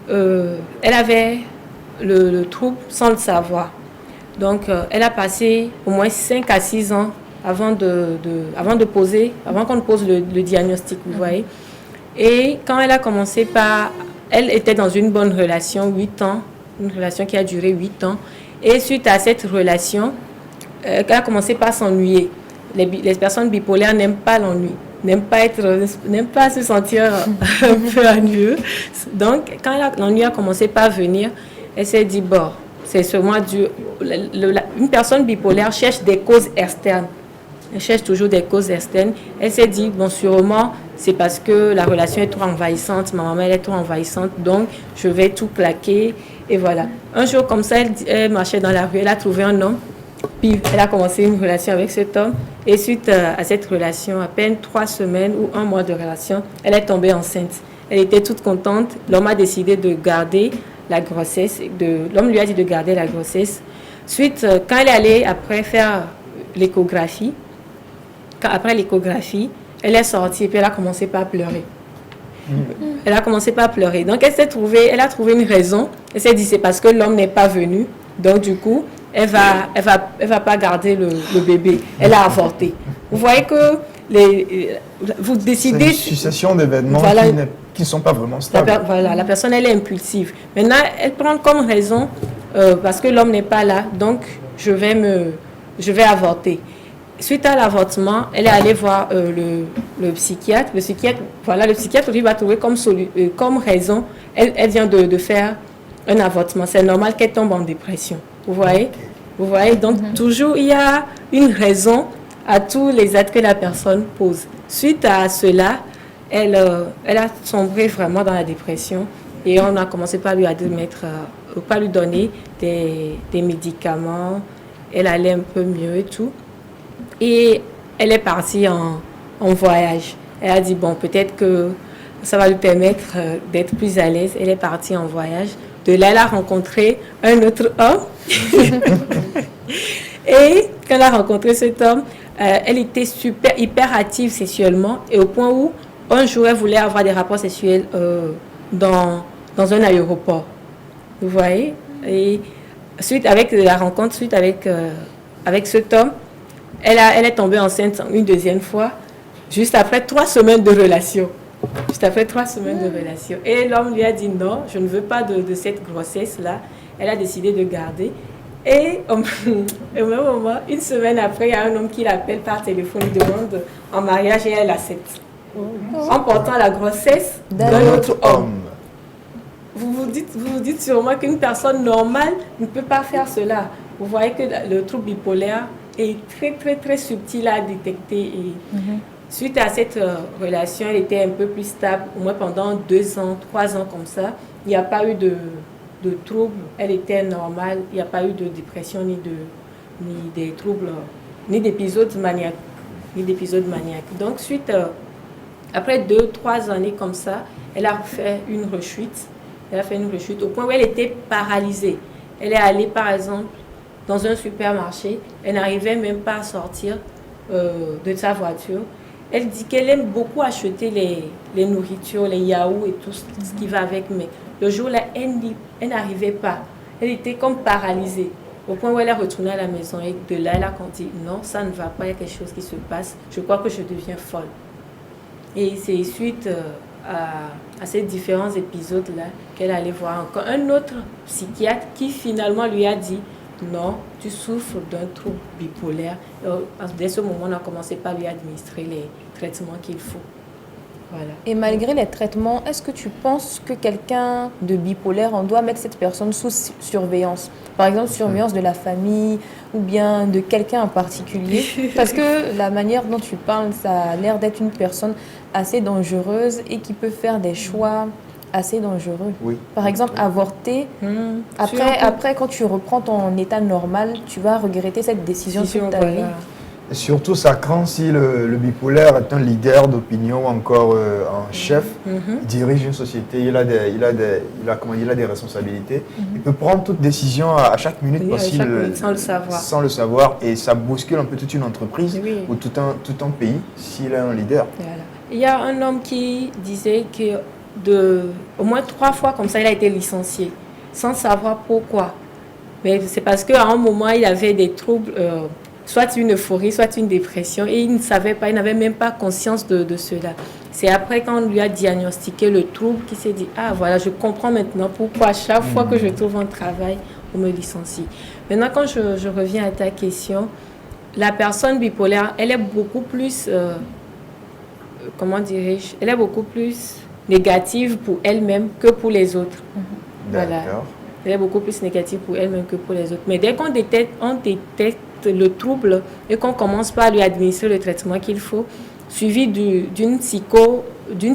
elle avait le trouble sans le savoir. Donc, elle a passé au moins 5 à 6 ans avant qu'on ne pose le diagnostic, vous voyez. Et quand elle a commencé elle était dans une bonne relation, 8 ans, une relation qui a duré 8 ans. Et suite à cette relation, elle a commencé par s'ennuyer. Les personnes bipolaires n'aiment pas l'ennui, n'aiment pas se sentir un peu ennuyeux. Donc, quand l'ennui a commencé par venir, elle s'est dit, bon, c'est seulement dû. Une personne bipolaire cherche des causes externes. Elle cherche toujours des causes externes. Elle s'est dit, bon, sûrement, c'est parce que la relation est trop envahissante, ma maman elle est trop envahissante, donc je vais tout claquer. Et voilà. Un jour, comme ça, elle marchait dans la rue, elle a trouvé un homme, puis elle a commencé une relation avec cet homme. Et suite à cette relation, à peine 3 semaines ou 1 mois de relation, elle est tombée enceinte. Elle était toute contente. L'homme a décidé de garder la grossesse. L'homme lui a dit de garder la grossesse. Suite, quand elle est allée après faire l'échographie, elle est sortie et puis elle a commencé par pleurer. Elle a commencé par pleurer. Donc elle a trouvé une raison. Elle s'est dit c'est parce que l'homme n'est pas venu. Donc du coup, elle va pas garder le bébé. Elle a avorté. Vous voyez que vous décidez... C'est une succession d'événements qui ne sont pas vraiment stables. La personne elle est impulsive. Maintenant, elle prend comme raison parce que l'homme n'est pas là. Donc je vais avorter. suite à l'avortement, elle est allée voir le psychiatre. Le psychiatre lui va trouver comme raison, elle vient de faire un avortement. C'est normal qu'elle tombe en dépression. Vous voyez? Vous voyez? Donc, toujours, il y a une raison à tous les actes que la personne pose. Suite à cela, elle a sombré vraiment dans la dépression et on a commencé par lui donner des médicaments. Elle allait un peu mieux et tout. Et elle est partie en voyage. Elle a dit, bon, peut-être que ça va lui permettre d'être plus à l'aise. Elle est partie en voyage. De là, elle a rencontré un autre homme. Et quand elle a rencontré cet homme, elle était hyper active sexuellement. Et au point où, un jour, elle voulait avoir des rapports sexuels dans un aéroport. Vous voyez? Et suite avec cet homme, elle est tombée enceinte une deuxième fois, juste après 3 semaines de relation. Et l'homme lui a dit non, je ne veux pas de cette grossesse-là. Elle a décidé de garder. Et au même moment, une semaine après, il y a un homme qui l'appelle par téléphone, il demande en mariage et elle accepte. En portant la grossesse d'un autre homme. Vous vous dites sûrement qu'une personne normale ne peut pas faire cela. Vous voyez que le trouble bipolaire est très, très, très subtil à détecter. Et suite à cette relation, elle était un peu plus stable, au moins pendant 2 ans, 3 ans comme ça. Il n'y a pas eu de troubles, elle était normale, il n'y a pas eu de dépression, ni des troubles, ni d'épisodes maniaques. Donc, après 2-3 années comme ça, elle a fait une rechute. Au point où elle était paralysée. Elle est allée, par exemple, dans un supermarché. Elle n'arrivait même pas à sortir de sa voiture. Elle dit qu'elle aime beaucoup acheter les nourritures, les yaourts et tout ce qui va avec. Mais le jour-là, elle n'arrivait pas. Elle était comme paralysée. Au point où elle est retournée à la maison. Et de là, elle a dit non, ça ne va pas, il y a quelque chose qui se passe. Je crois que je deviens folle. Et c'est suite à ces différents épisodes-là qu'elle allait voir encore un autre psychiatre qui finalement lui a dit non, tu souffres d'un trouble bipolaire. Dès ce moment, on a commencé par lui administrer les traitements qu'il faut. Voilà. Et malgré les traitements, est-ce que tu penses que quelqu'un de bipolaire, on doit mettre cette personne sous surveillance? Par exemple, surveillance de la famille ou bien de quelqu'un en particulier? Parce que la manière dont tu parles, ça a l'air d'être une personne assez dangereuse et qui peut faire des choix assez dangereux. Oui. Par exemple, avorter. Après, quand tu reprends ton état normal, tu vas regretter cette décision toute ta vie. Et surtout, ça craint si le bipolaire est un leader d'opinion, encore un chef, il dirige une société, il a des responsabilités. Il peut prendre toute décision à chaque minute possible sans le savoir. Et ça bouscule un peu toute une entreprise ou tout un pays s'il est un leader. Voilà. Il y a un homme qui disait que au moins 3 fois comme ça, il a été licencié, sans savoir pourquoi. Mais c'est parce qu'à un moment, il avait des troubles, soit une euphorie, soit une dépression, et il ne savait pas, il n'avait même pas conscience de cela. C'est après quand on lui a diagnostiqué le trouble qu'il s'est dit « Ah voilà, je comprends maintenant pourquoi à chaque fois que je trouve un travail, on me licencie. » Maintenant, quand je reviens à ta question, la personne bipolaire, elle est beaucoup plus, elle est beaucoup plus négative pour elle-même que pour les autres. Voilà. Elle est beaucoup plus négative pour elle-même que pour les autres. Mais dès qu'on détecte le trouble et qu'on commence par lui administrer le traitement qu'il faut, suivi d'une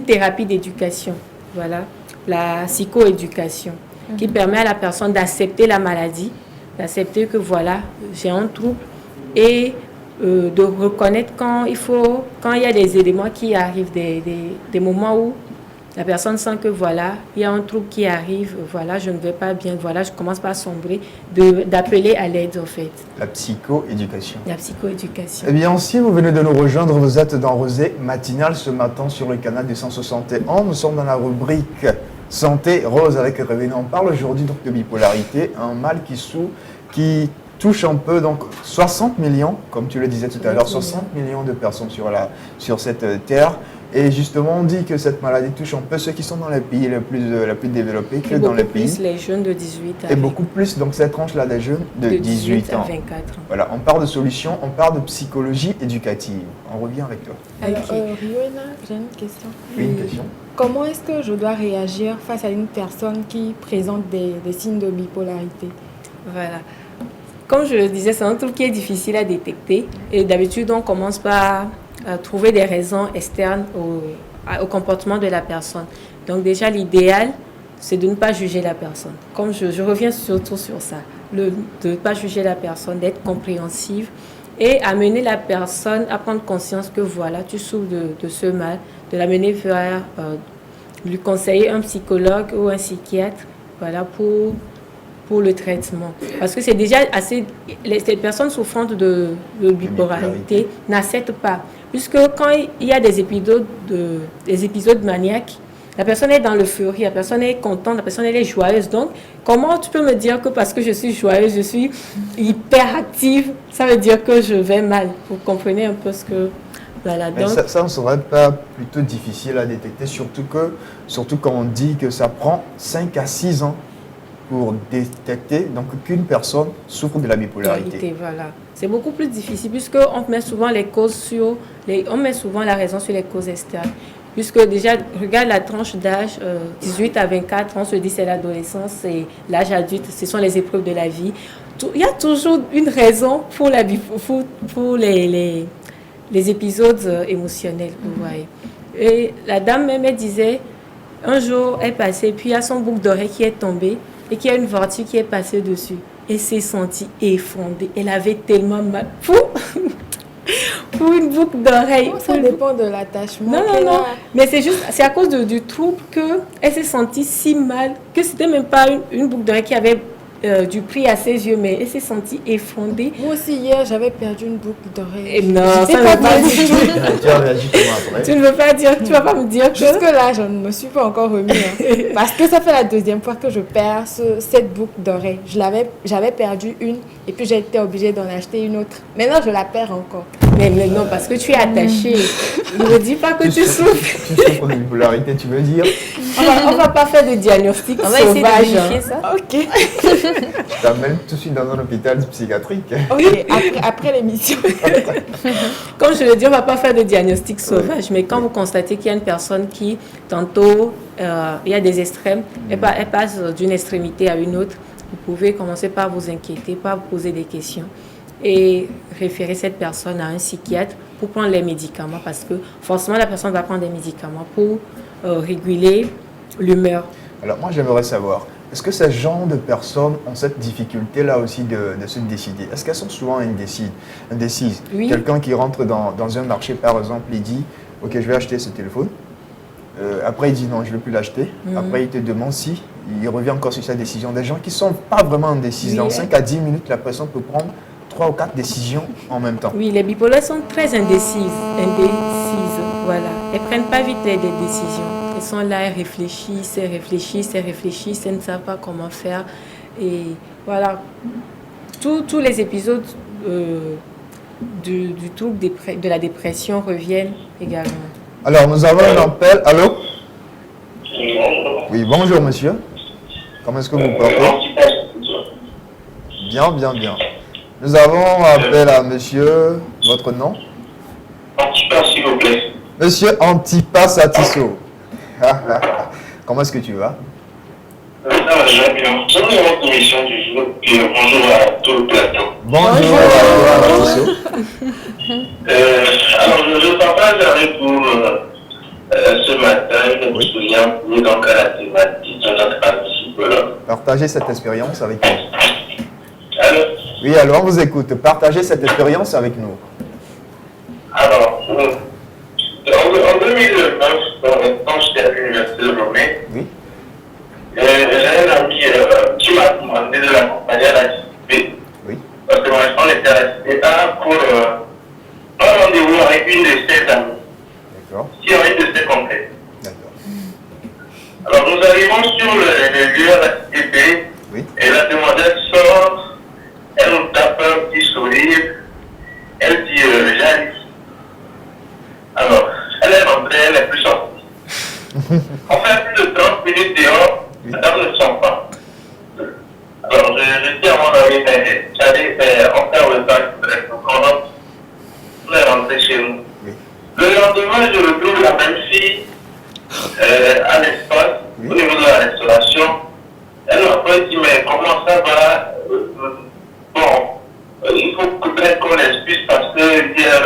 thérapie d'éducation. Voilà, la psychoéducation, qui permet à la personne d'accepter la maladie, d'accepter que voilà, j'ai un trouble et de reconnaître quand il y a des éléments qui arrivent, des moments où la personne sent que voilà, il y a un trouble qui arrive, voilà, je ne vais pas bien, voilà, je commence par sombrer, d'appeler à l'aide en fait. La psychoéducation. La psychoéducation. Eh bien, si vous venez de nous rejoindre, vous êtes dans Rosée Matinale ce matin sur le canal du 161. Nous sommes dans la rubrique Santé Rose avec Réveillon. On parle aujourd'hui donc de bipolarité, un mal qui touche un peu, donc 60 millions, comme tu le disais tout à l'heure, 60 millions de personnes sur cette terre. Et justement, on dit que cette maladie touche un peu ceux qui sont dans les pays les plus développés que dans les pays. Plus les jeunes de 18 à Et beaucoup plus, donc cette tranche-là des jeunes de 18 à ans. 24 ans. Voilà, on parle de solutions, on parle de psychologie éducative. On revient avec toi. Alors, Ok. Riona, j'ai une question. Oui, une question. Comment est-ce que je dois réagir face à une personne qui présente des signes de bipolarité? Voilà. Comme je le disais, c'est un truc qui est difficile à détecter. Et d'habitude, on commence par trouver des raisons externes au comportement de la personne. Donc déjà, l'idéal, c'est de ne pas juger la personne. Comme je reviens surtout sur ça, de ne pas juger la personne, d'être compréhensive et amener la personne à prendre conscience que voilà, tu souffres de ce mal, de l'amener vers lui conseiller un psychologue ou un psychiatre, voilà, pour le traitement. Parce que c'est déjà assez... Ces personnes souffrantes de bipolarité n'acceptent pas. Puisque quand il y a des épisodes maniaques, la personne est dans l'euphorie, la personne est contente, la personne elle est joyeuse. Donc, comment tu peux me dire que parce que je suis joyeuse, je suis hyper active, ça veut dire que je vais mal? Vous comprenez un peu ce que... Voilà, Mais donc, ça ne serait pas plutôt difficile à détecter, surtout quand on dit que ça prend 5 à 6 ans pour détecter donc qu'une personne souffre de la bipolarité. Voilà. C'est beaucoup plus difficile puisqu'on met souvent on met souvent la raison sur les causes externes. Puisque déjà, regarde la tranche d'âge, 18 à 24, on se dit c'est l'adolescence, c'est l'âge adulte, ce sont les épreuves de la vie. Il y a toujours une raison pour les épisodes émotionnels, vous voyez. Et la dame même, elle disait, un jour, elle passait, puis il y a son boucle d'oreille qui est tombée et qu'il y a une voiture qui est passée dessus. Elle s'est sentie effondrée. Elle avait tellement mal. Pour une boucle d'oreille. Oh, ça dépend de l'attachement. Non. Mais c'est à cause du trouble qu'elle s'est sentie si mal que c'était même pas une boucle d'oreille qui avait du prix à ses yeux, mais elle s'est sentie effondrée. Moi aussi, hier, j'avais perdu une boucle d'oreille. Et non, J'étais ça ne pas veut pas bien dire. du tout. Tu as réagi comment après? Tu ne veux pas dire, tu vas pas me dire que. Jusque-là, je ne me suis pas encore remis. Parce que ça fait la deuxième fois que je perds cette boucle d'oreille. J'avais perdu une et puis j'ai été obligée d'en acheter une autre. Maintenant, je la perds encore. Mais non, parce que tu es attachée. Ne me dis pas que tu souffres. Tu souffres de bipolarité, tu veux dire? On va pas faire de diagnostic On va essayer de sauvage. vérifier ça. Ok. Je t'amène tout de suite dans un hôpital psychiatrique. Ok, après l'émission. Comme je le dis, on ne va pas faire de diagnostic sauvage, mais quand vous constatez qu'il y a une personne qui, tantôt, il y a des extrêmes, elle passe d'une extrémité à une autre, vous pouvez commencer par vous inquiéter, par vous poser des questions et référer cette personne à un psychiatre pour prendre les médicaments, parce que forcément la personne va prendre des médicaments pour réguler l'humeur. Alors moi j'aimerais savoir, est-ce que ces gens de personnes ont cette difficulté-là aussi de se décider? Est-ce qu'elles sont souvent indécises? Oui. Quelqu'un qui rentre dans un marché par exemple, il dit « Ok, je vais acheter ce téléphone ». Après il dit « Non, je ne vais plus l'acheter ». Après il te demande si, il revient encore sur sa décision. Des gens qui ne sont pas vraiment indécis. Oui. Dans 5 à 10 minutes, la personne peut prendre 3 ou 4 décisions en même temps. Oui, les bipolaires sont très indécises, voilà. Elles ne prennent pas vite les décisions. Elles sont là, elles réfléchissent, elles ne savent pas comment faire. Et voilà, tous les épisodes du trouble de la dépression reviennent également. Alors nous avons un appel. Allô? Oui, bonjour monsieur. Comment est-ce que vous vous portez? Bien. Nous avons appel à monsieur, votre nom? Antipas, s'il vous plaît. Monsieur Antipas Satisso. Comment est-ce que tu vas? Ça va, je vais bien. Je vais votre émission du jour et bonjour à tout le plateau. Bonjour à Satisso. Alors, je partage avec vous ce matin, je me souviens, pour donc à la thématique de notre psychologue. Partagez cette expérience avec nous. Alors, Oui, alors on vous écoute. Partagez cette expérience avec nous. alors, en 2009, quand j'étais à l'université de Lomé, Oui. j'ai un ami qui m'a demandé de l'accompagner à la CIP. Oui. Parce que on était à la CIP pour un rendez-vous avec une de ses amies, D'accord. qui a une de ses comptes. D'accord. Alors nous arrivons sur le lieu à la CIP, Oui. et la demoiselle sort, elle nous tape un petit sourire, elle dit j'arrive. Alors, elle est rentrée, elle est dormi, mais on fait le temps, on est rentré chez nous. Le lendemain, je retrouve la même fille à l'espace, au niveau de la restauration. Elle m'a dit, mais comment ça va? Bon, il faut peut-être qu'on l'excuse parce que hier,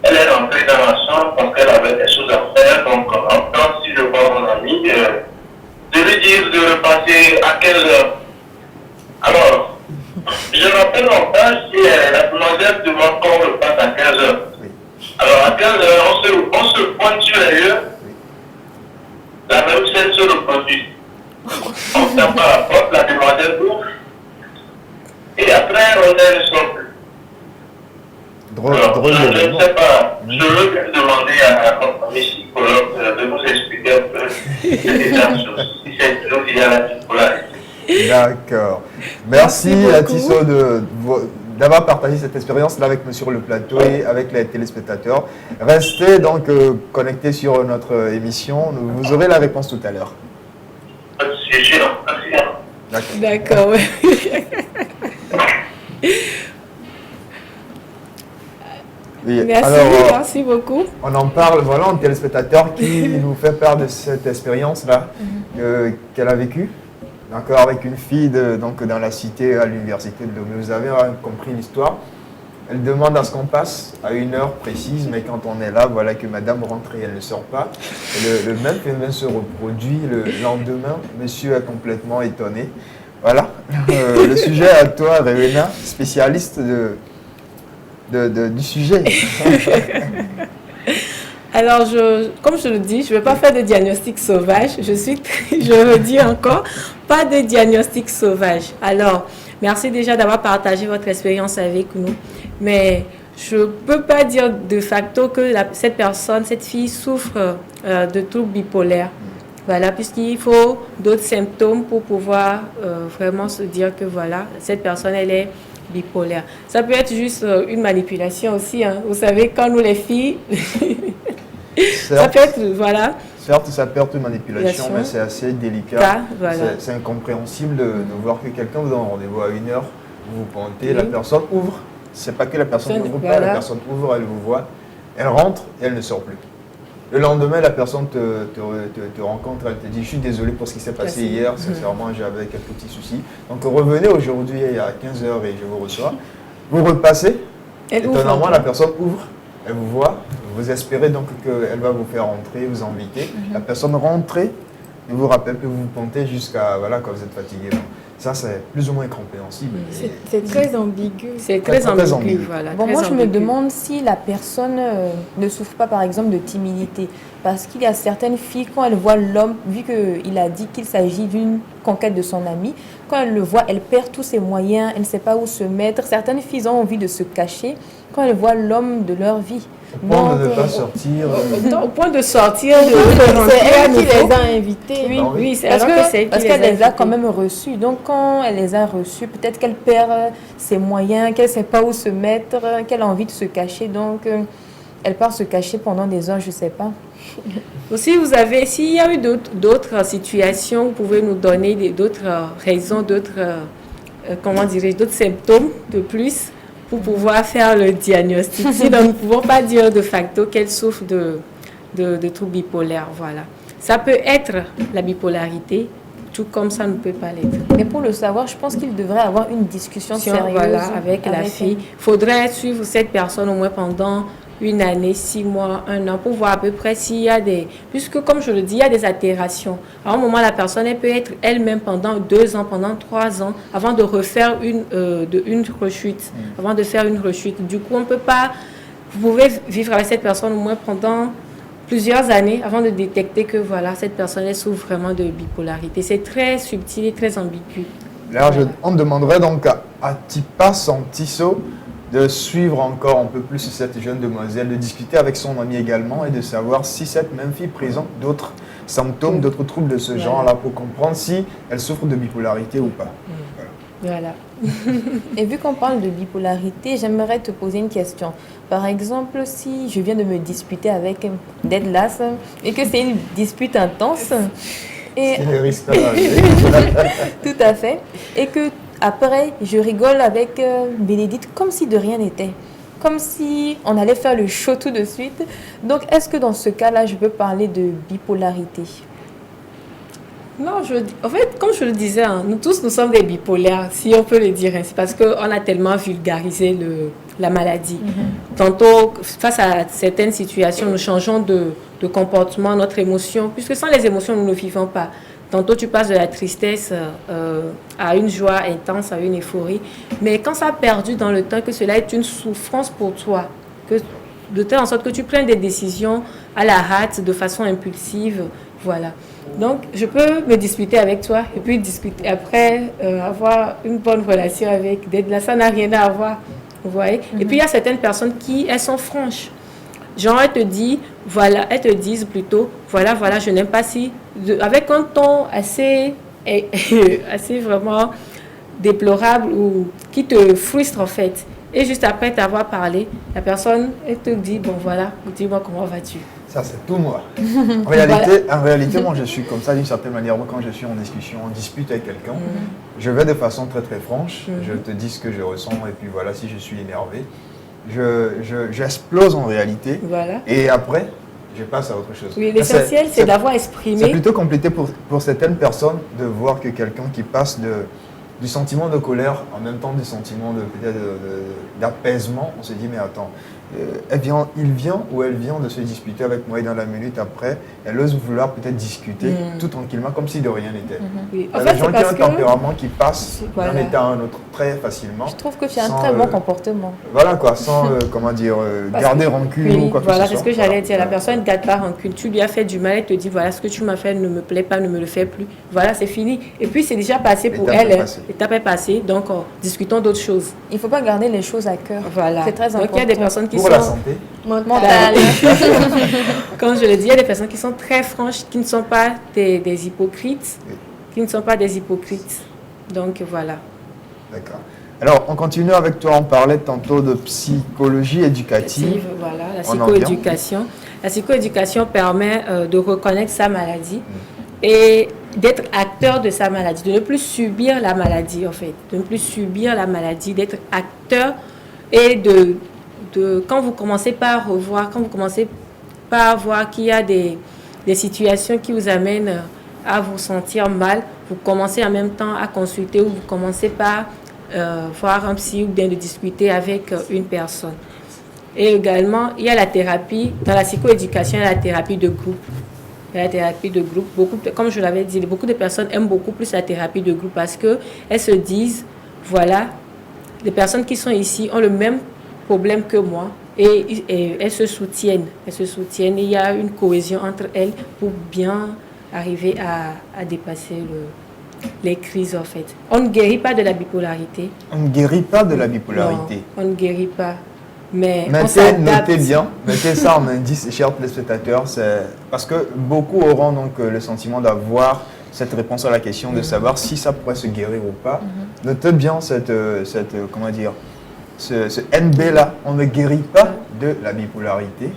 elle est rentrée dans la chambre parce qu'elle avait des choses à faire. Donc, en temps, si je vois mon ami, de lui dire de repasser à quelle heure. Alors, je rappelle mon page si la demoiselle demande qu'on repasse à 15 heures. Alors, à 15 heures, on se pointe sur les lieux. La même scène se reproduit. On ferme par la porte, la demoiselle ouvre. Et après, on est le sol. Alors, je ne sais pas. Je veux demander à notre ami psychologue de nous expliquer un peu ces choses. Si c'est toujours il y a la bipolarité. D'accord. Merci à Tissot d'avoir partagé cette expérience-là avec nous sur le plateau et avec les téléspectateurs. Restez donc connectés sur notre émission. Vous aurez la réponse tout à l'heure. C'est sûr. D'accord, ouais. Oui, Merci, alors, merci beaucoup. On en parle, voilà, un téléspectateur qui nous fait part de cette expérience-là qu'elle a vécue. D'accord, avec une fille donc dans la cité à l'université de Lomé. Vous avez compris l'histoire. Elle demande à ce qu'on passe à une heure précise, mais quand on est là, voilà que madame rentre et elle ne sort pas. Et le même phénomène se reproduit le lendemain. Monsieur est complètement étonné. Voilà, le sujet à toi, Rewena, spécialiste du sujet. Alors, comme je le dis, je ne vais pas faire de diagnostic sauvage. Je redis encore, pas de diagnostic sauvage. Alors, merci déjà d'avoir partagé votre expérience avec nous. Mais je ne peux pas dire de facto que cette fille souffre de troubles bipolaires. Voilà, puisqu'il faut d'autres symptômes pour pouvoir vraiment se dire que voilà, cette personne, elle est bipolaire. Ça peut être juste une manipulation aussi. Hein. Vous savez, quand nous les filles... Certes, ça peut être, voilà. Certes, ça peut être une manipulation, mais c'est assez délicat. Voilà. C'est incompréhensible de voir que quelqu'un vous donne rendez-vous à une heure, vous vous pointez, la personne ouvre. C'est pas que la personne n'ouvre pas, la personne ouvre, elle vous voit, elle rentre et elle ne sort plus. Le lendemain, la personne te rencontre, elle te dit « Je suis désolé pour ce qui s'est passé hier, sincèrement, j'avais quelques petits soucis. Donc revenez aujourd'hui à 15h et je vous reçois. » Vous repassez, étonnamment, la personne ouvre, elle vous voit, vous espérez donc qu'elle va vous faire rentrer, vous inviter. La personne rentre et vous rappelle que vous vous pointez jusqu'à quand vous êtes fatigué. Donc, ça, c'est plus ou moins incompréhensible. C'est très ambigu. C'est très ambigu, voilà. Bon, moi, je me demande si la personne ne souffre pas, par exemple, de timidité. Parce qu'il y a certaines filles, quand elles voient l'homme, vu qu'il a dit qu'il s'agit d'une conquête de son ami, quand elles le voient, elles perdent tous ses moyens, elles ne savent pas où se mettre. Certaines filles ont envie de se cacher quand elles voient l'homme de leur vie. Au point de ne pas sortir. Au point de sortir, c'est elle qui les a invités. Oui, oui, c'est parce qu'elle les a quand même reçus. Donc, quand elle les a reçus, peut-être qu'elle perd ses moyens, qu'elle ne sait pas où se mettre, qu'elle a envie de se cacher. Donc, elle part se cacher pendant des heures, je ne sais pas. Aussi, s'il y a eu d'autres situations, vous pouvez nous donner d'autres raisons, d'autres symptômes de plus pour pouvoir faire le diagnostic. Sinon, nous ne pouvons pas dire de facto qu'elle souffre de troubles bipolaires. Voilà. Ça peut être la bipolarité, tout comme ça ne peut pas l'être. Mais pour le savoir, je pense qu'il devrait avoir une discussion sérieuse avec la fille. Il faudrait suivre cette personne au moins pendant une année, 6 mois, 1 an, pour voir à peu près s'il y a puisque comme je le dis, il y a des altérations. À un moment, la personne, elle peut être elle-même pendant 2 ans, pendant 3 ans, avant de refaire une rechute, avant de faire une rechute. Du coup, on ne peut pas, vous pouvez vivre avec cette personne au moins pendant plusieurs années avant de détecter que voilà, cette personne, elle souffre vraiment de bipolarité. C'est très subtil et très ambigu. Là, on demanderait donc à Tipa Santiso de suivre encore un peu plus cette jeune demoiselle, de discuter avec son ami également et de savoir si cette même fille présente d'autres symptômes, d'autres troubles de ce genre-là pour comprendre si elle souffre de bipolarité ou pas. Voilà. Et vu qu'on parle de bipolarité, j'aimerais te poser une question. Par exemple, si je viens de me disputer avec Deadlas et que c'est une dispute intense, et tout à fait. Et que Après, je rigole avec Bénédicte comme si de rien n'était. Comme si on allait faire le show tout de suite. Donc, est-ce que dans ce cas-là, je peux parler de bipolarité? Non, en fait, comme je le disais, hein, nous tous, nous sommes des bipolaires, si on peut le dire. Hein. C'est parce qu'on a tellement vulgarisé la maladie. Tantôt, face à certaines situations, nous changeons de comportement, notre émotion, puisque sans les émotions, nous ne vivons pas. Tantôt, tu passes de la tristesse à une joie intense, à une euphorie. Mais quand ça a perdu dans le temps, que cela est une souffrance pour toi, de telle en sorte que tu prennes des décisions à la hâte, de façon impulsive, voilà. Donc, je peux me disputer avec toi et puis discuter après, avoir une bonne relation avec là, ça n'a rien à voir, vous voyez. Et puis, il y a certaines personnes elles sont franches. Genre, elles te disent plutôt, voilà, je n'aime pas si, avec un ton assez vraiment déplorable ou qui te frustre en fait. Et juste après t'avoir parlé, la personne, elle te dit, bon voilà, dis-moi comment vas-tu. Ça, c'est tout moi. En réalité, moi, je suis comme ça d'une certaine manière. Moi, quand je suis en discussion, en dispute avec quelqu'un, je vais de façon très, très franche. Je te dis ce que je ressens et puis voilà, si je suis énervé, j'explose en réalité. Voilà. Et après, je passe à autre chose. Oui, l'essentiel, c'est d'avoir exprimé. C'est plutôt compliqué pour certaines personnes de voir que quelqu'un qui passe du sentiment de colère en même temps du sentiment d'apaisement, on se dit, mais attends, il vient ou elle vient de se disputer avec moi et dans la minute après, elle ose vouloir peut-être discuter tout tranquillement comme si de rien n'était. Oui. Il y a des gens qui ont un tempérament qui passe d'un état à un autre très facilement. Je trouve que tu as un très bon comportement. Voilà quoi, sans garder rancune ou quoi que ce soit. Voilà, c'est ce que j'allais dire. La personne ne garde pas rancune. Tu lui as fait du mal, elle te dit voilà, ce que tu m'as fait ne me plaît pas, ne me le fais plus. Voilà, c'est fini. Et puis c'est déjà passé pour elle. L'étape est passée, donc discutons d'autres choses. Il ne faut pas garder les choses à cœur. Voilà. C'est très important. Donc il y a des personnes qui pour la santé mentale. Comme je le dis, il y a des personnes qui sont très franches, qui ne sont pas des hypocrites, qui ne sont pas des hypocrites. Donc voilà. D'accord. Alors, on continue avec toi. On parlait tantôt de psychologie éducative. Voilà, la psychoéducation. La psychoéducation permet de reconnaître sa maladie et d'être acteur de sa maladie, de ne plus subir la maladie en fait, de ne plus subir la maladie, d'être acteur et quand vous commencez par revoir, quand vous commencez par voir qu'il y a des situations qui vous amènent à vous sentir mal, vous commencez en même temps à consulter ou vous commencez par voir un psy ou bien de discuter avec une personne. Et également, il y a la thérapie, dans la psychoéducation, il y a la thérapie de groupe. La thérapie de groupe, comme je l'avais dit, beaucoup de personnes aiment beaucoup plus la thérapie de groupe parce qu'elles se disent, voilà, les personnes qui sont ici ont le même problème que moi et elles se soutiennent. Elles se soutiennent et il y a une cohésion entre elles pour bien arriver à dépasser les crises en fait. On ne guérit pas de la bipolarité. On ne guérit pas de la bipolarité. Non, on ne guérit pas. Mais notez bien, mettez ça en indice, chers téléspectateurs, parce que beaucoup auront donc le sentiment d'avoir cette réponse à la question de savoir si ça pourrait se guérir ou pas. Notez bien ce NB-là, on ne guérit pas de la bipolarité.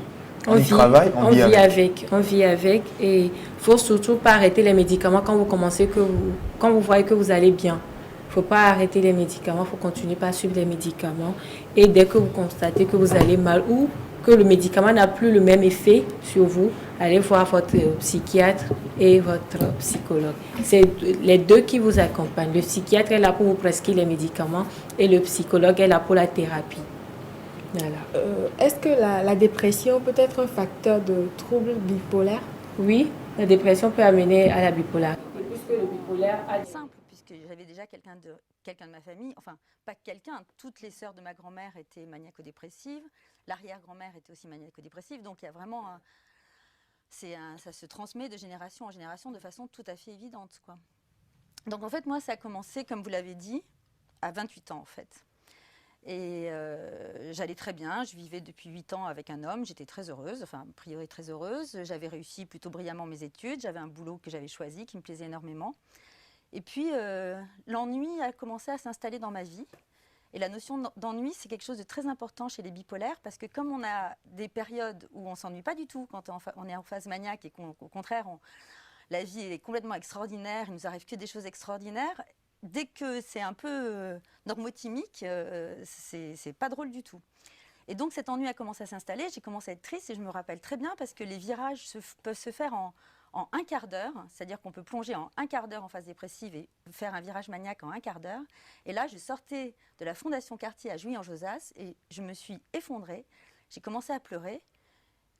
On y travaille, on vit avec. On vit avec et il ne faut surtout pas arrêter les médicaments quand vous voyez que vous allez bien. Il ne faut pas arrêter les médicaments, il faut continuer à suivre les médicaments. Et dès que vous constatez que vous allez mal ou que le médicament n'a plus le même effet sur vous, allez voir votre psychiatre et votre psychologue. C'est les deux qui vous accompagnent. Le psychiatre est là pour vous prescrire les médicaments et le psychologue est là pour la thérapie. Voilà. Est-ce que la dépression peut être un facteur de trouble bipolaire? Oui, la dépression peut amener à la bipolarité. Puisque le bipolaire a simple, puisque j'avais déjà quelqu'un de ma famille, enfin pas quelqu'un, toutes les sœurs de ma grand-mère étaient maniaco-dépressives, l'arrière-grand-mère était aussi maniaco-dépressive, donc il y a vraiment ça se transmet de génération en génération de façon tout à fait évidente, quoi. Donc en fait moi ça a commencé, comme vous l'avez dit, à 28 ans en fait. Et j'allais très bien, je vivais depuis 8 ans avec un homme, j'étais très heureuse, enfin a priori très heureuse, j'avais réussi plutôt brillamment mes études, j'avais un boulot que j'avais choisi, qui me plaisait énormément. Et puis l'ennui a commencé à s'installer dans ma vie. Et la notion d'ennui, c'est quelque chose de très important chez les bipolaires, parce que comme on a des périodes où on ne s'ennuie pas du tout quand on est en phase maniaque et qu'au contraire, la vie est complètement extraordinaire, il nous arrive que des choses extraordinaires, dès que c'est un peu normotimique, c'est pas drôle du tout. Et donc cet ennui a commencé à s'installer, j'ai commencé à être triste et je me rappelle très bien parce que les virages peuvent se faire en un quart d'heure, c'est-à-dire qu'on peut plonger en un quart d'heure en phase dépressive et faire un virage maniaque en un quart d'heure. Et là, je sortais de la Fondation Cartier à Jouy-en-Josas et je me suis effondrée, j'ai commencé à pleurer.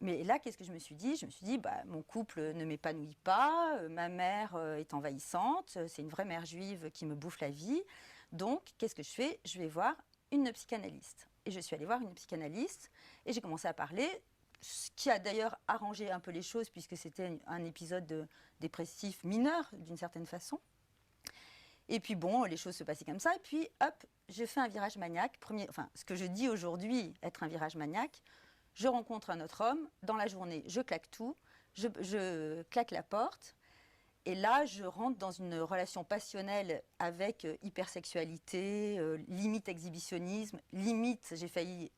Mais là, qu'est-ce que je me suis dit ? Je me suis dit, mon couple ne m'épanouit pas, ma mère est envahissante, c'est une vraie mère juive qui me bouffe la vie. Donc, qu'est-ce que je fais ? Je vais voir une psychanalyste. Et je suis allée voir une psychanalyste et j'ai commencé à parler, ce qui a d'ailleurs arrangé un peu les choses puisque c'était un épisode dépressif mineur d'une certaine façon. Et puis bon, les choses se passaient comme ça. Et puis hop, je fais un virage maniaque. Ce que je dis aujourd'hui, être un virage maniaque, je rencontre un autre homme, dans la journée, je claque tout, je claque la porte, et là, je rentre dans une relation passionnelle avec hypersexualité, limite exhibitionnisme, limite, j'ai failli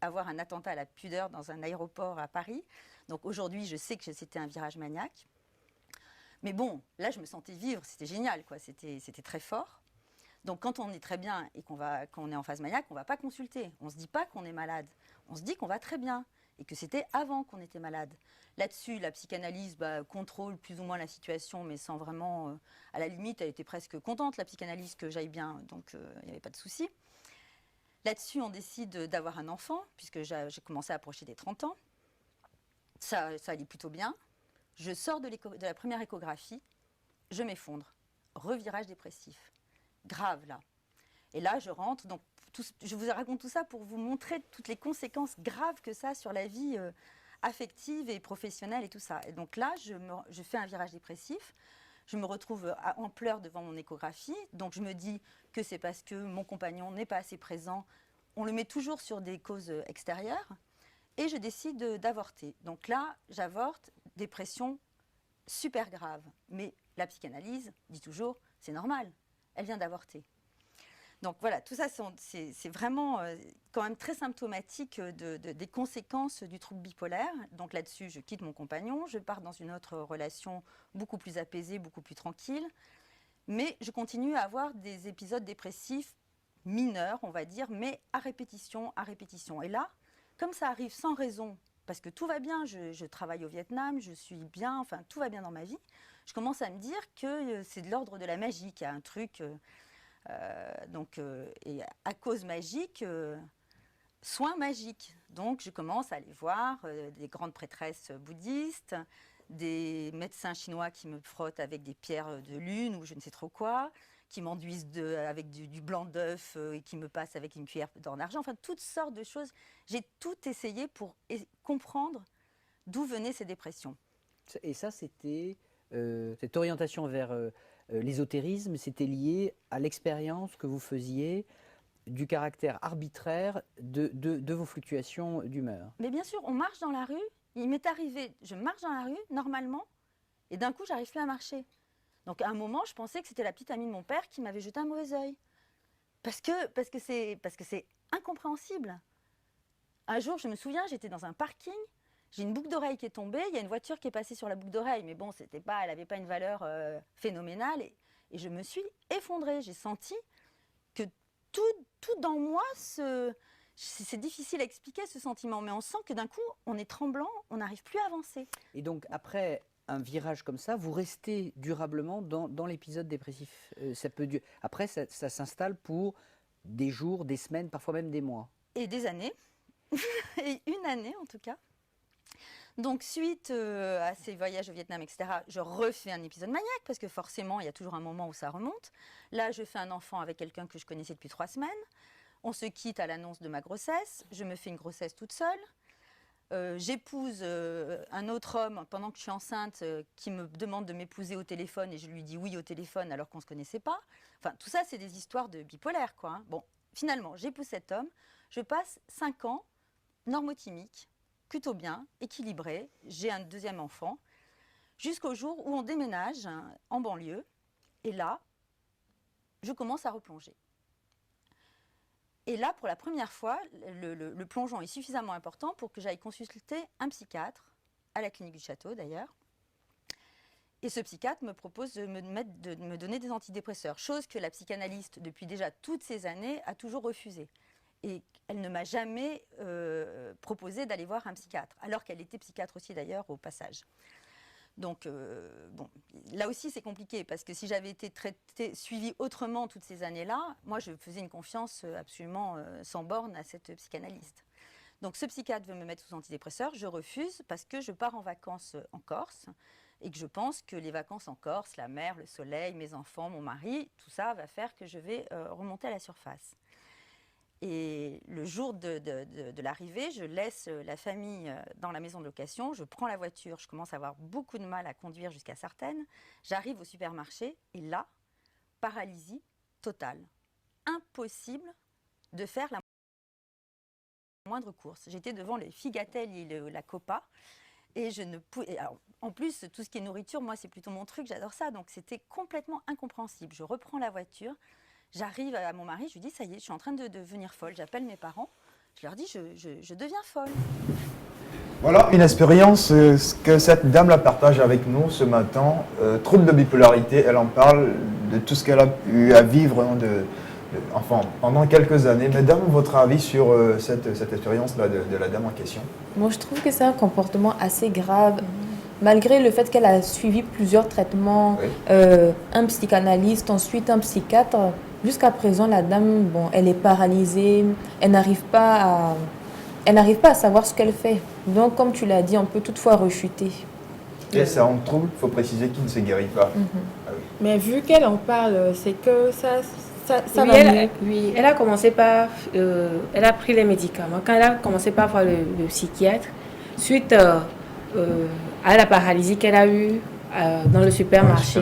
avoir un attentat à la pudeur dans un aéroport à Paris. Donc aujourd'hui, je sais que c'était un virage maniaque. Mais bon, là, je me sentais vivre, c'était génial, quoi. C'était très fort. Donc quand on est très bien et qu'on est en phase maniaque, on ne va pas consulter. On ne se dit pas qu'on est malade. On se dit qu'on va très bien et que c'était avant qu'on était malade. Là-dessus, la psychanalyse contrôle plus ou moins la situation, mais sans vraiment... à la limite, elle était presque contente, la psychanalyse, que j'aille bien, donc il n'y avait pas de souci. Là-dessus, on décide d'avoir un enfant, puisque j'ai commencé à approcher des 30 ans. Ça allait plutôt bien. Je sors de la première échographie, je m'effondre. Revirage dépressif. Grave, là. Et là, je rentre, donc je vous raconte tout ça pour vous montrer toutes les conséquences graves que ça a sur la vie affective et professionnelle et tout ça. Et donc là, je fais un virage dépressif, je me retrouve en pleurs devant mon échographie, donc je me dis que c'est parce que mon compagnon n'est pas assez présent. On le met toujours sur des causes extérieures et je décide d'avorter. Donc là, j'avorte, dépression super grave. Mais la psychanalyse dit toujours, c'est normal, elle vient d'avorter. Donc voilà, tout ça, c'est vraiment quand même très symptomatique des conséquences du trouble bipolaire. Donc là-dessus, je quitte mon compagnon, je pars dans une autre relation beaucoup plus apaisée, beaucoup plus tranquille. Mais je continue à avoir des épisodes dépressifs mineurs, on va dire, mais à répétition, à répétition. Et là, comme ça arrive sans raison, parce que tout va bien, je travaille au Vietnam, je suis bien, enfin tout va bien dans ma vie, je commence à me dire que c'est de l'ordre de la magie, qu'il y a un truc... et à cause magique, soins magiques. Donc je commence à aller voir des grandes prêtresses bouddhistes, des médecins chinois qui me frottent avec des pierres de lune ou je ne sais trop quoi, qui m'enduisent avec du blanc d'œuf et qui me passent avec une cuillère d'or d'argent. Enfin, toutes sortes de choses. J'ai tout essayé pour comprendre d'où venaient ces dépressions. Et ça, c'était cette orientation vers l'ésotérisme, c'était lié à l'expérience que vous faisiez du caractère arbitraire de vos fluctuations d'humeur. Mais bien sûr, on marche dans la rue. Il m'est arrivé, je marche dans la rue, normalement, et d'un coup, j'arrive plus à marcher. Donc à un moment, je pensais que c'était la petite amie de mon père qui m'avait jeté un mauvais œil. Parce que c'est incompréhensible. Un jour, je me souviens, j'étais dans un parking, j'ai une boucle d'oreille qui est tombée, il y a une voiture qui est passée sur la boucle d'oreille, mais bon, elle n'avait pas une valeur phénoménale, et je me suis effondrée. J'ai senti que tout dans moi, c'est difficile à expliquer ce sentiment, mais on sent que d'un coup, on est tremblant, on n'arrive plus à avancer. Et donc, après un virage comme ça, vous restez durablement dans l'épisode dépressif. Après, ça s'installe pour des jours, des semaines, parfois même des mois. Et des années, et une année en tout cas. Donc suite à ces voyages au Vietnam, etc., je refais un épisode maniaque, parce que forcément, il y a toujours un moment où ça remonte. Là, je fais un enfant avec quelqu'un que je connaissais depuis 3 semaines. On se quitte à l'annonce de ma grossesse. Je me fais une grossesse toute seule. J'épouse un autre homme pendant que je suis enceinte qui me demande de m'épouser au téléphone et je lui dis oui au téléphone alors qu'on ne se connaissait pas. Enfin, tout ça, c'est des histoires de bipolaire, quoi. Hein. Bon, finalement, j'épouse cet homme. Je passe 5 ans normotimique, plutôt bien, équilibré. J'ai un deuxième enfant. Jusqu'au jour où on déménage en banlieue. Et là, je commence à replonger. Et là, pour la première fois, le plongeon est suffisamment important pour que j'aille consulter un psychiatre, à la clinique du château d'ailleurs. Et ce psychiatre me propose de me donner des antidépresseurs, chose que la psychanalyste, depuis déjà toutes ces années, a toujours refusée. Et elle ne m'a jamais proposé d'aller voir un psychiatre, alors qu'elle était psychiatre aussi d'ailleurs au passage. Donc, bon, là aussi c'est compliqué, parce que si j'avais été suivie autrement toutes ces années-là, moi je faisais une confiance absolument sans borne à cette psychanalyste. Donc ce psychiatre veut me mettre sous antidépresseurs, je refuse parce que je pars en vacances en Corse et que je pense que les vacances en Corse, la mer, le soleil, mes enfants, mon mari, tout ça va faire que je vais remonter à la surface. Et le jour de l'arrivée, je laisse la famille dans la maison de location, je prends la voiture, je commence à avoir beaucoup de mal à conduire jusqu'à Sartène, j'arrive au supermarché et là, paralysie totale. Impossible de faire la moindre course. J'étais devant les Figatel et la Copa et je ne pouvais... Alors, en plus, tout ce qui est nourriture, moi c'est plutôt mon truc, j'adore ça, donc c'était complètement incompréhensible. Je reprends la voiture. J'arrive à mon mari, je lui dis, ça y est, je suis en train de devenir folle. J'appelle mes parents, je leur dis, je deviens folle. Voilà une expérience que cette dame la partage avec nous ce matin. Trouble de bipolarité, elle en parle de tout ce qu'elle a eu à vivre enfin, pendant quelques années. Mesdames, votre avis sur cette expérience-là de la dame en question? Moi, je trouve que c'est un comportement assez grave. Malgré le fait qu'elle a suivi plusieurs traitements, un psychanalyste, ensuite un psychiatre, jusqu'à présent, la dame, bon, elle est paralysée, elle n'arrive pas à savoir ce qu'elle fait. Donc, comme tu l'as dit, on peut toutefois rechuter. Et c'est un trouble, il faut préciser, qui ne se guérit pas. Ah oui. Mais vu qu'elle en parle, c'est que ça oui, va mieux. Oui, elle a commencé par... elle a pris les médicaments. Quand elle a commencé par voir le psychiatre, suite à la paralysie qu'elle a eue dans le supermarché.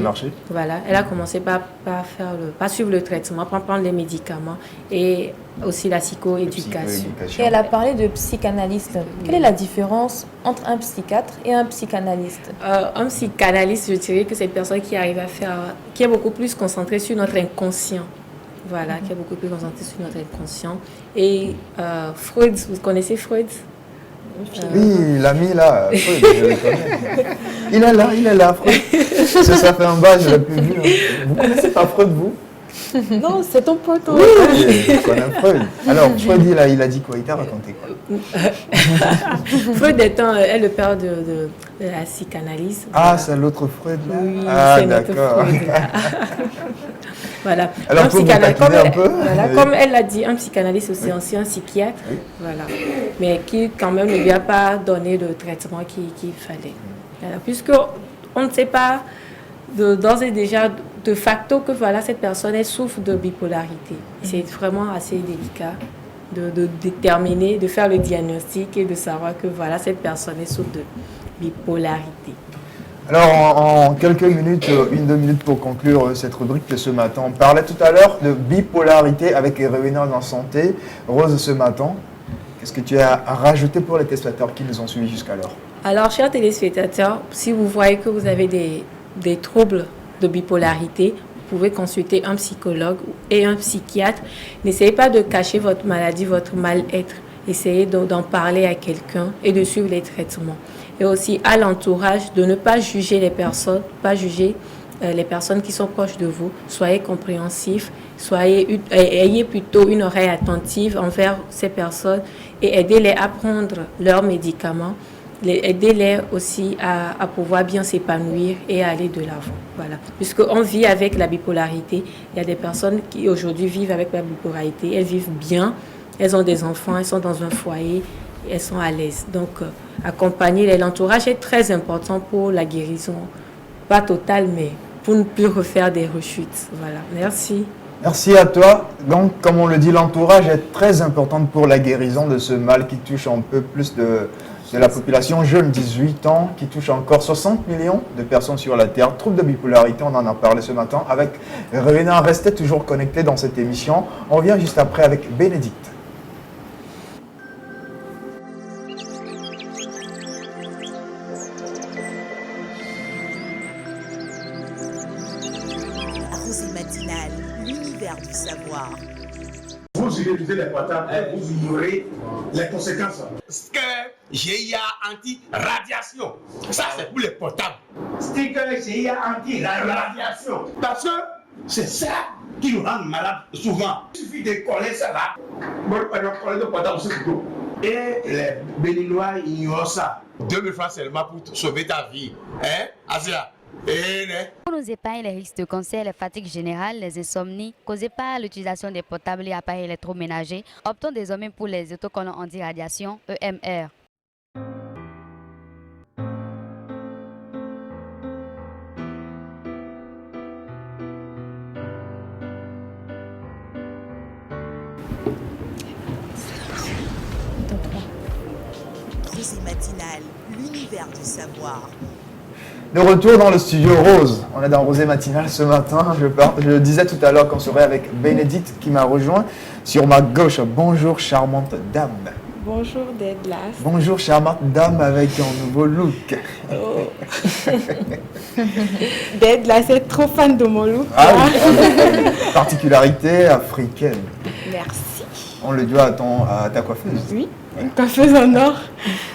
Voilà, elle a commencé par suivre le traitement, par prendre les médicaments et aussi la psychoéducation. Et elle a parlé de psychanalyste. Quelle est la différence entre un psychiatre et un psychanalyste? Un psychanalyste, je dirais que c'est une personne qui arrive qui est beaucoup plus concentrée sur notre inconscient. Voilà, qui est beaucoup plus concentrée sur notre inconscient. Et Freud, vous connaissez Freud? Oui, l'ami là, Freud, je le connais. Il est là, Freud. Ça fait un bail, je ne l'ai plus vu. Hein. Vous ne connaissez pas Freud, vous? Non, c'est ton pote. Oui, je connais Freud. Alors, Freud, il a dit quoi? Il t'a raconté quoi? Freud est le père de la psychanalyse. Ah, c'est l'autre Freud là? Oui, c'est d'accord. Voilà. Alors, Comme elle l'a dit, un psychanalyste, c'est aussi un psychiatre. Oui. Voilà. Mais qui, quand même, ne lui a pas donné le traitement qu'il fallait. Voilà. Puisqu'on ne sait pas d'ores et déjà, de facto, que voilà, cette personne, elle souffre de bipolarité. C'est vraiment assez délicat de déterminer, de faire le diagnostic et de savoir que voilà, cette personne, elle souffre de bipolarité. Alors, en quelques minutes, 1-2 minutes pour conclure cette rubrique de ce matin. On parlait tout à l'heure de bipolarité avec les revenants en santé. Rose, ce matin, qu'est-ce que tu as à rajouter pour les téléspectateurs qui nous ont suivis jusqu'alors? Alors, chers téléspectateurs, si vous voyez que vous avez des troubles de bipolarité, vous pouvez consulter un psychologue et un psychiatre. N'essayez pas de cacher votre maladie, votre mal-être. Essayez d'en parler à quelqu'un et de suivre les traitements. Et aussi à l'entourage, de ne pas juger les personnes, les personnes qui sont proches de vous. Soyez compréhensifs, ayez plutôt une oreille attentive envers ces personnes et aidez-les à prendre leurs médicaments. Aidez-les aussi à pouvoir bien s'épanouir et à aller de l'avant. Voilà. Puisqu'on vit avec la bipolarité, il y a des personnes qui aujourd'hui vivent avec la bipolarité, elles vivent bien, elles ont des enfants, elles sont dans un foyer, elles sont à l'aise. Donc, accompagner l'entourage est très important pour la guérison. Pas totale, mais pour ne plus refaire des rechutes. Voilà. Merci. Merci à toi. Donc, comme on le dit, l'entourage est très important pour la guérison de ce mal qui touche un peu plus de la population jeune, 18 ans, qui touche encore 60 millions de personnes sur la Terre. Trouble de bipolarité, on en a parlé ce matin avec Révénin. Restez toujours connectés dans cette émission. On revient juste après avec Bénédicte. Rosée matinale, l'univers du savoir. vous utilisez les portables, vous ignorez les conséquences. Sticker GIA anti-radiation. Ça, c'est pour les portables. Sticker GIA anti-radiation. Parce que c'est ça qui nous rend malades souvent. Il suffit de coller ça là. Bon, on coller le portable sur le dos. Et les Béninois ignorent ça. 2000 francs seulement pour sauver ta vie. Hein, Asia? Pour nous épargner les risques de cancer, les fatigues générales, les insomnies causées par l'utilisation des portables et appareils électroménagers, optons désormais pour les autocollants anti-radiation EMR. Rosée matinale, l'univers du savoir. De retour dans le studio Rose. On est dans Rosée matinale ce matin. Je disais tout à l'heure qu'on serait avec Bénédicte qui m'a rejoint sur ma gauche. Bonjour charmante dame. Bonjour Deadlas. Bonjour charmante dame avec un nouveau look. Oh. Deadlas est trop fan de mon look. Ah oui. Particularité africaine. Merci. On le doit à ta coiffeuse. Oui, une coiffeuse en or.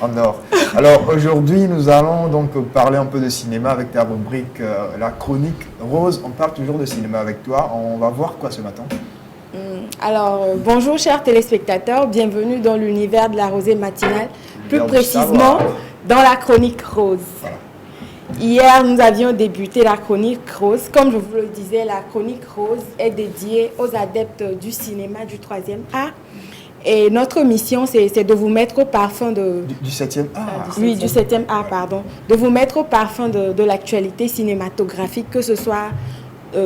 En or. Alors aujourd'hui, nous allons donc parler un peu de cinéma avec ta rubrique La Chronique Rose. On parle toujours de cinéma avec toi. On va voir quoi ce matin? Alors, bonjour chers téléspectateurs, bienvenue dans l'univers de la Rosée matinale, plus précisément dans la Chronique Rose. Voilà. Hier, nous avions débuté la Chronique Rose. Comme je vous le disais, la Chronique Rose est dédiée aux adeptes du cinéma du 3e A. Et notre mission, c'est de vous mettre au parfum de... Du 7e A. Oui, du 7e A, pardon. De vous mettre au parfum de l'actualité cinématographique, que ce soit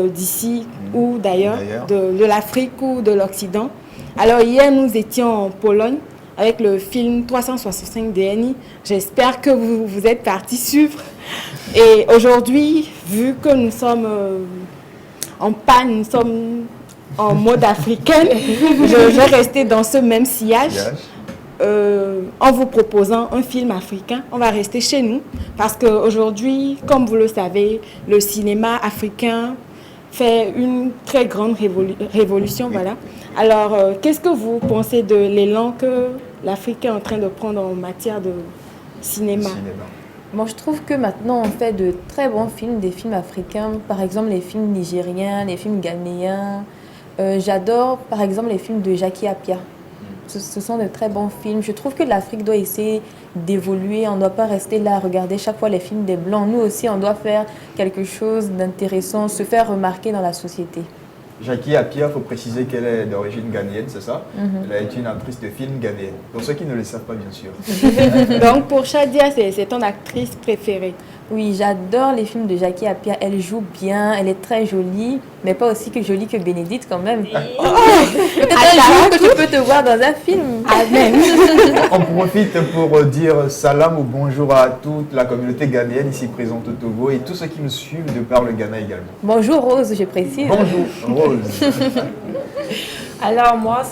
d'ici ou d'ailleurs, de l'Afrique ou de l'Occident. Alors hier, nous étions en Pologne avec le film 365 DNI. J'espère que vous êtes partis suivre. Et aujourd'hui, vu que nous sommes en panne, nous sommes en mode africain, je vais rester dans ce même sillage. En vous proposant un film africain. On va rester chez nous parce qu'aujourd'hui, comme vous le savez, le cinéma africain fait une très grande révolution. Voilà. Alors, qu'est-ce que vous pensez de l'élan que l'Afrique est en train de prendre en matière de cinéma? Moi, je trouve que maintenant, on fait de très bons films, des films africains. Par exemple, les films nigériens, les films ghanéens. J'adore, par exemple, les films de Jackie Appiah. Ce sont de très bons films. Je trouve que l'Afrique doit essayer d'évoluer. On ne doit pas rester là à regarder chaque fois les films des Blancs. Nous aussi, on doit faire quelque chose d'intéressant, se faire remarquer dans la société. Jackie Appiah, il faut préciser qu'elle est d'origine ghanéenne, c'est ça? Elle a été une actrice de film ghanéenne. Pour ceux qui ne le savent pas, bien sûr. Donc, pour Shadia, c'est ton actrice préférée? Oui, j'adore les films de Jackie Appiah. Elle joue bien, elle est très jolie, mais pas aussi que jolie que Bénédicte quand même. Peut-être un jour que tu peux te voir dans un film. Amen. On profite pour dire salam ou bonjour à toute la communauté ghanéenne ici présente au Togo et tous ceux qui nous suivent de par le Ghana également. Bonjour Rose, je précise. Bonjour Rose. Alors moi,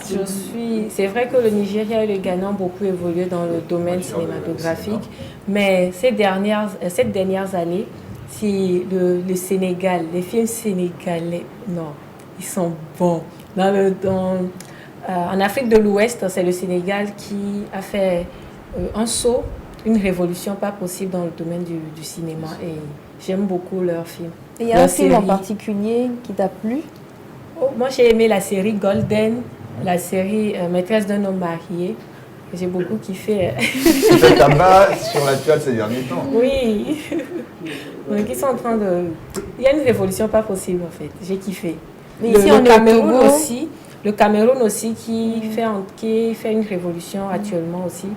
c'est vrai que le Nigeria et le Ghana ont beaucoup évolué dans le domaine cinématographique, mais ces dernières années, c'est le Sénégal, les films sénégalais, non, ils sont bons. En Afrique de l'Ouest, c'est le Sénégal qui a fait un saut, une révolution pas possible dans le domaine du cinéma et j'aime beaucoup leurs films. Il y a un film en particulier qui t'a plu? Moi, j'ai aimé la série Golden, la série Maîtresse d'un homme marié. J'ai beaucoup kiffé. Tu fais tabac sur la toile ces derniers temps. Oui. Donc, ils sont en train de... Il y a une révolution pas possible, en fait. J'ai kiffé. Mais ici, le Cameroun aussi qui fait une révolution actuellement aussi.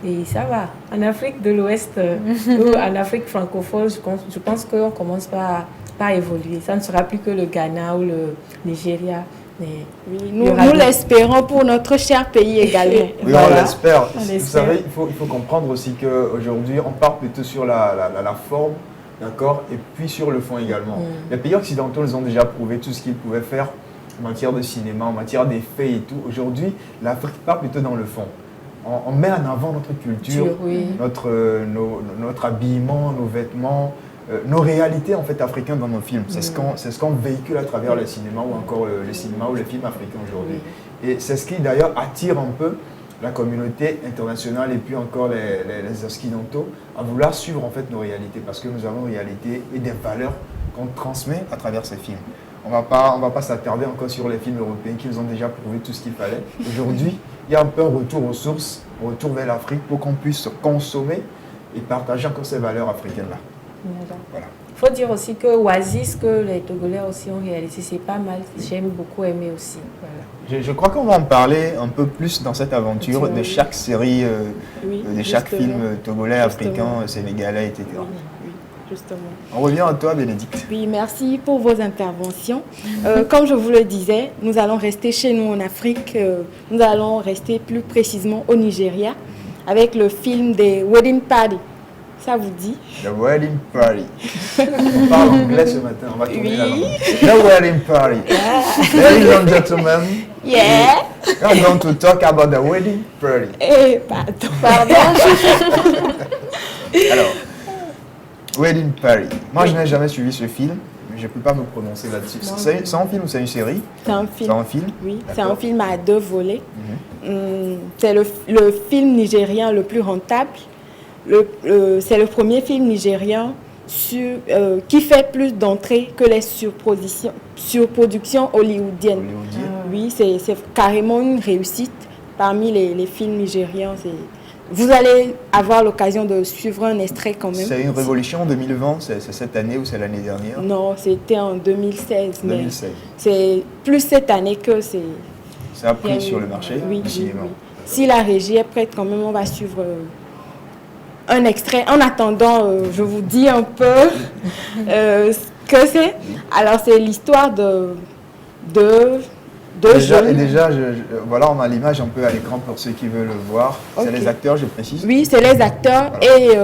Et ça va. En Afrique de l'Ouest ou en Afrique francophone, je pense qu'on commence pas à évoluer. Ça ne sera plus que le Ghana ou le Nigeria. Mais oui, nous l'espérons pour notre cher pays également. Oui, voilà. On l'espère. Vous savez, il faut comprendre aussi qu'aujourd'hui, on part plutôt sur la forme, d'accord, et puis sur le fond également. Les pays occidentaux, ils ont déjà prouvé tout ce qu'ils pouvaient faire en matière de cinéma, en matière d'effets et tout. Aujourd'hui, l'Afrique part plutôt dans le fond. On met en avant notre culture, notre habillement, nos vêtements, nos réalités en fait africaines dans nos films. C'est ce qu'on véhicule à travers le cinéma ou encore le cinéma ou les films africains aujourd'hui. Et c'est ce qui d'ailleurs attire un peu la communauté internationale et puis encore les occidentaux à vouloir suivre en fait nos réalités parce que nous avons une réalité et des valeurs qu'on transmet à travers ces films. On va pas s'attarder encore sur les films européens qui nous ont déjà prouvé tout ce qu'il fallait. Aujourd'hui, il y a un peu un retour aux sources, un retour vers l'Afrique pour qu'on puisse consommer et partager encore ces valeurs africaines-là. Voilà. Il faut dire aussi que Oasis, que les Togolais aussi ont réalisé, c'est pas mal. J'aime beaucoup aimer aussi. Voilà. Je crois qu'on va en parler un peu plus dans cette aventure de chaque série, de chaque film togolais, africain, sénégalais, etc. Justement. On revient à toi, Bénédicte. Oui, merci pour vos interventions. Comme je vous le disais, nous allons rester chez nous en Afrique. Nous allons rester plus précisément au Nigeria avec le film des Wedding Party. Ça vous dit? The Wedding Party. On parle anglais ce matin, on va tourner la langue. The Wedding Party. Ladies and gentlemen. Yeah. I'm going to talk about the wedding party. Pardon. Alors, Wedding Party. Moi, je n'ai jamais suivi ce film. Je ne peux pas me prononcer là-dessus. C'est un film ou c'est une série? C'est un film. C'est un film? Oui, c'est un film à 2 volets. C'est le film nigérien le plus rentable. C'est le premier film nigérien qui fait plus d'entrées que les surproductions hollywoodiennes. Oui, c'est carrément une réussite parmi les films nigériens. Vous allez avoir l'occasion de suivre un extrait quand même. C'est une révolution en 2020, c'est cette année ou c'est l'année dernière? Non, c'était en 2016. 2016. C'est plus cette année que c'est... Ça a pris sur le marché du cinéma. Oui. Si la régie est prête quand même, on va suivre un extrait. En attendant, je vous dis un peu ce que c'est. Alors, c'est l'histoire de jeunes. Et déjà, voilà, on a l'image un peu à l'écran pour ceux qui veulent le voir. Okay. C'est les acteurs, je précise. Oui, c'est les acteurs. Voilà. Et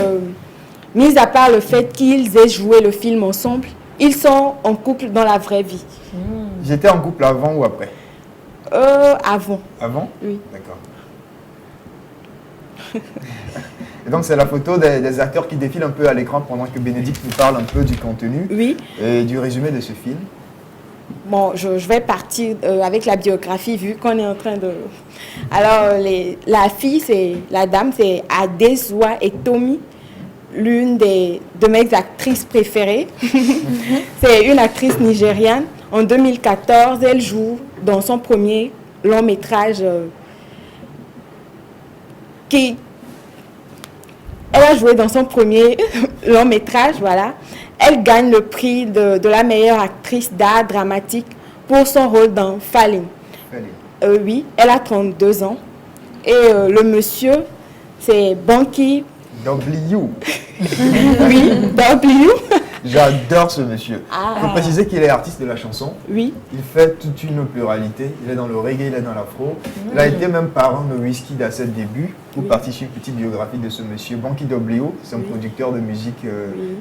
mis à part le fait qu'ils aient joué le film ensemble, ils sont en couple dans la vraie vie. Ils étaient en couple avant ou après? Avant. Avant? Oui. D'accord. Et donc, c'est la photo des acteurs qui défilent un peu à l'écran pendant que Bénédicte nous parle un peu du contenu et du résumé de ce film. Bon, je vais partir avec la biographie vu qu'on est en train de... Alors, la dame, c'est Adezoa et Tommy, l'une de mes actrices préférées. C'est une actrice nigériane. En 2014, elle joue dans son premier long métrage Elle a joué dans son premier long métrage, voilà. Elle gagne le prix de la meilleure actrice d'art dramatique pour son rôle dans Falling. Oui, elle a 32 ans. Et le monsieur, c'est Banky W. Oui, W. J'adore ce monsieur. Il faut préciser qu'il est artiste de la chanson. Oui. Il fait toute une pluralité. Il est dans le reggae, il est dans l'afro. Il a été même parent de Wizkid à ses débuts. Pour partir une petite biographie de ce monsieur. Banky W, c'est un producteur de musique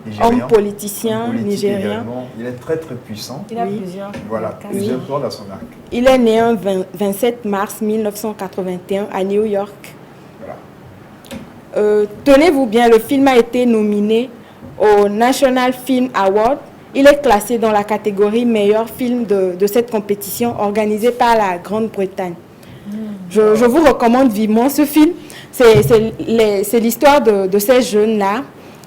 nigérien. Homme politicien nigérien. Également. Il est très très puissant. Il a plusieurs. Voilà, plusieurs cordes à son arc. Il est né un 27 mars 1981 à New York. Voilà. Tenez-vous bien, le film a été nominé au National Film Award. Il est classé dans la catégorie meilleur film de cette compétition organisée par la Grande-Bretagne. Je vous recommande vivement ce film. C'est l'histoire de ces jeunes-là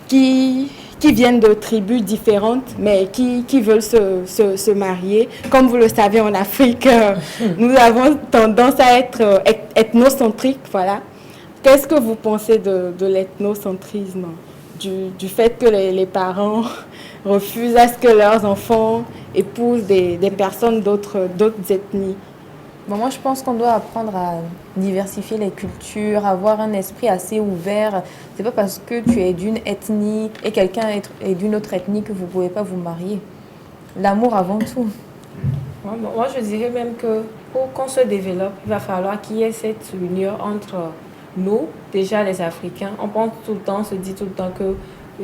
qui viennent de tribus différentes, mais qui veulent se marier. Comme vous le savez, en Afrique, nous avons tendance à être ethnocentriques. Voilà. Qu'est-ce que vous pensez de l'ethnocentrisme? Du fait que les parents refusent à ce que leurs enfants épousent des personnes d'autres ethnies. Bon, moi, je pense qu'on doit apprendre à diversifier les cultures, avoir un esprit assez ouvert. C'est pas parce que tu es d'une ethnie et quelqu'un est d'une autre ethnie que vous pouvez pas vous marier. L'amour avant tout. Moi, je dirais même que pour qu'on se développe, il va falloir qu'il y ait cette union entre nous, déjà les Africains. On pense tout le temps, on se dit tout le temps que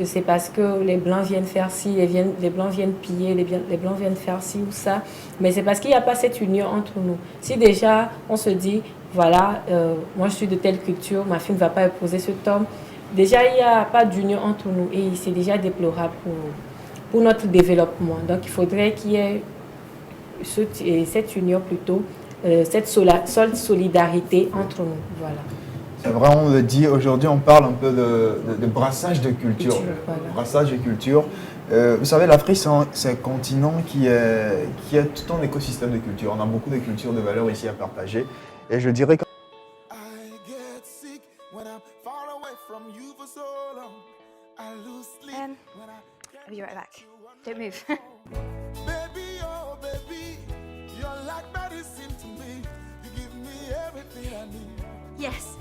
c'est parce que les Blancs viennent faire ci, les Blancs viennent piller, les Blancs viennent faire ci ou ça. Mais c'est parce qu'il n'y a pas cette union entre nous. Si déjà on se dit, voilà, moi je suis de telle culture, ma fille ne va pas épouser cet homme, Déjà, il n'y a pas d'union entre nous et c'est déjà déplorable pour notre développement. Donc, il faudrait qu'il y ait cette union plutôt, cette solidarité entre nous. Voilà. C'est vrai, on le dit, aujourd'hui on parle un peu de brassage de culture. Voilà. Brassage de culture. Vous savez, l'Afrique, c'est un continent qui a tout un écosystème de culture. On a beaucoup de cultures, de valeurs ici à partager. Et je dirais que... I'll be right back. Don't move. Baby, oh baby, you're like medicine to me. You give me everything I need. Yes.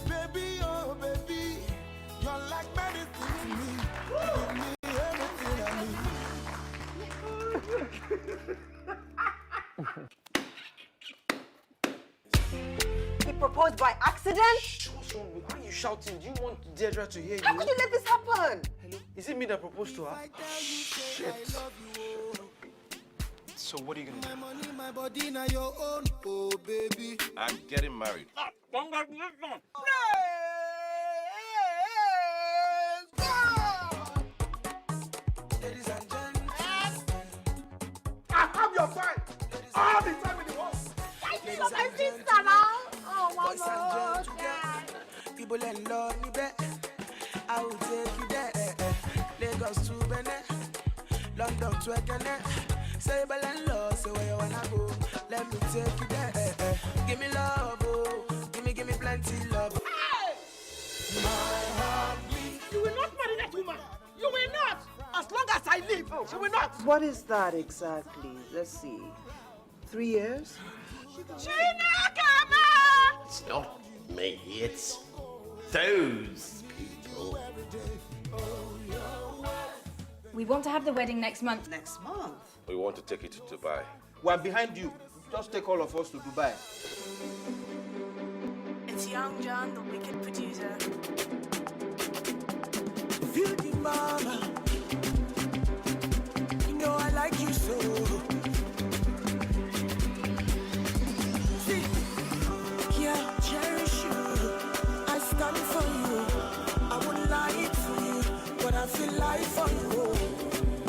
Baby, oh baby, you're like medicine to me. You give me everything I need. He proposed by accident? What's wrong? Why are you shouting? Do you want Deirdre to hear you? How could you let this happen? Hello? Is it me that proposed to her? Shit. So what are you gonna do? My money, my body, now your own. Oh baby, I'm getting married. congratulations. Ladies and gentlemen, I have your time. All the time in the world. Ladies and gentlemen, boys and gentlemen, people that love me back, I will take you there. Lagos to Benin, London to Ekene. Say Belen, say where you wanna go. Let me take you there. Give me love, oh. Give me plenty love. Hey! My heart beats. You will not marry that woman. You will not. As long as I live, she will not. What is that exactly? Let's see. 3 years? It's not me, it's those people. We want to have the wedding next month. Next month? We want to take it to Dubai. We're behind you. Just take all of us to Dubai. It's Young John, the wicked producer. Beauty mama, you know I like you so. See, yeah, cherish you. I stand for you. I wouldn't lie for you, but I feel like for you.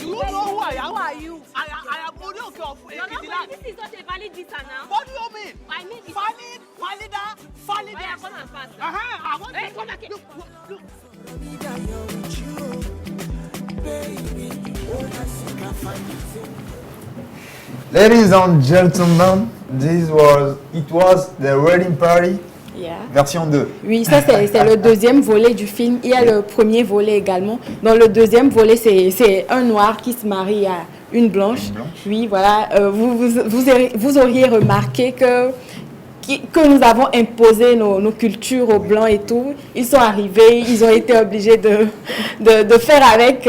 You don't know who I am? Who are you? I am Orioke of Ekitiland. This is not a valid visa now. What do you mean? I mean it's Valid. Why come and pass now? I want Hey, come back here. Look. Baby, Ladies and gentlemen, it was the wedding party, Yeah. version 2. Oui, ça c'est le deuxième volet du film. Il y a le premier volet également. Dans le deuxième volet, c'est un noir qui se marie à une blanche. Oui, voilà. Vous auriez remarqué que nous avons imposé nos cultures aux blancs et tout. Ils sont arrivés, ils ont été obligés de faire avec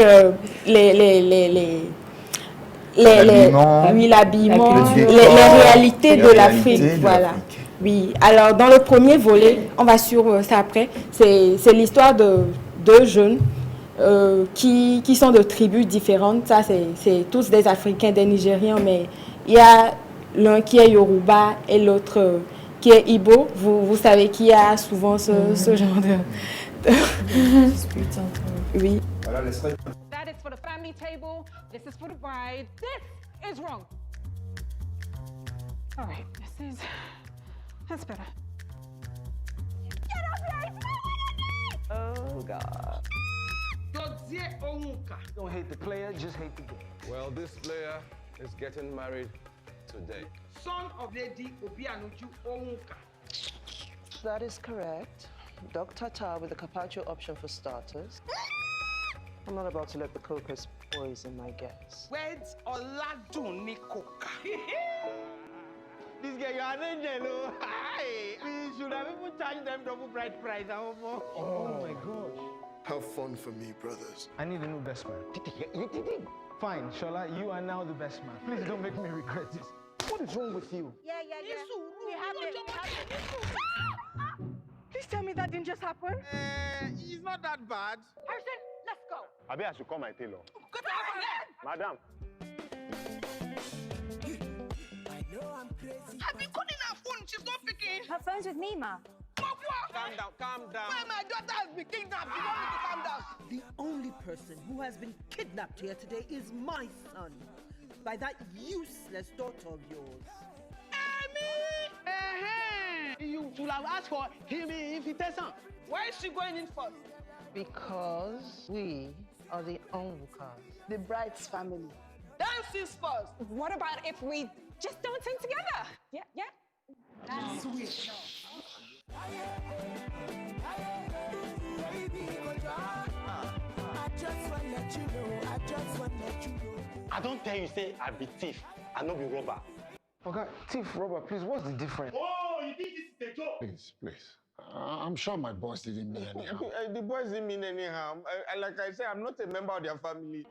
l'habillement, les réalités de l'Afrique. Voilà. Oui, alors dans le premier volet, on va sur ça après, c'est l'histoire de deux jeunes qui sont de tribus différentes. Ça, c'est tous des Africains, des Nigérians, mais il y a l'un qui est Yoruba et l'autre qui est Igbo. Vous savez qu'il y a souvent ce genre de dispute entre eux. Oui. Voilà, laisse-moi. That is for the family table. This is for the bride. This is wrong. All right, that's better. Get up here! Oh, God. Don't hate the player, just hate the game. Well, this player is getting married today. Son of Lady Obianuju Onwuka. That is correct. Dr. Tar with the carpaccio option for starters. I'm not about to let the cocos poison my guests. Weds Oladunni Koka. This guy, you are an angel, oh. Hi. We should have even charged them double bride price. Oh my gosh. Have fun for me, brothers. I need a new best man. Fine, Shola, you are now the best man. Please don't make me regret this. What is wrong with you? Yeah. We have it. Please tell me that didn't just happen. It's not that bad. Harrison, let's go. Maybe I should call my tailor. Get out of here! Madam. Have you called in her phone? She's not picking. Her phone's with me, Ma. Calm down, calm down. Why my daughter has been kidnapped? You want me to calm down? The only person who has been kidnapped here today is my son by that useless daughter of yours. You should have asked for him invitation. Why is she going in first? Because we are the onlookers. The bride's family. Dance is first. What about if we just don't sing together? Yeah, yeah. That's sweet. I don't tell you, say I be thief, I no be robber. Okay, thief, robber, please, what's the difference? Oh, you think this is a joke? Please, please. I'm sure my boss didn't mean any harm. The boys didn't mean any harm. Like I said, I'm not a member of their family.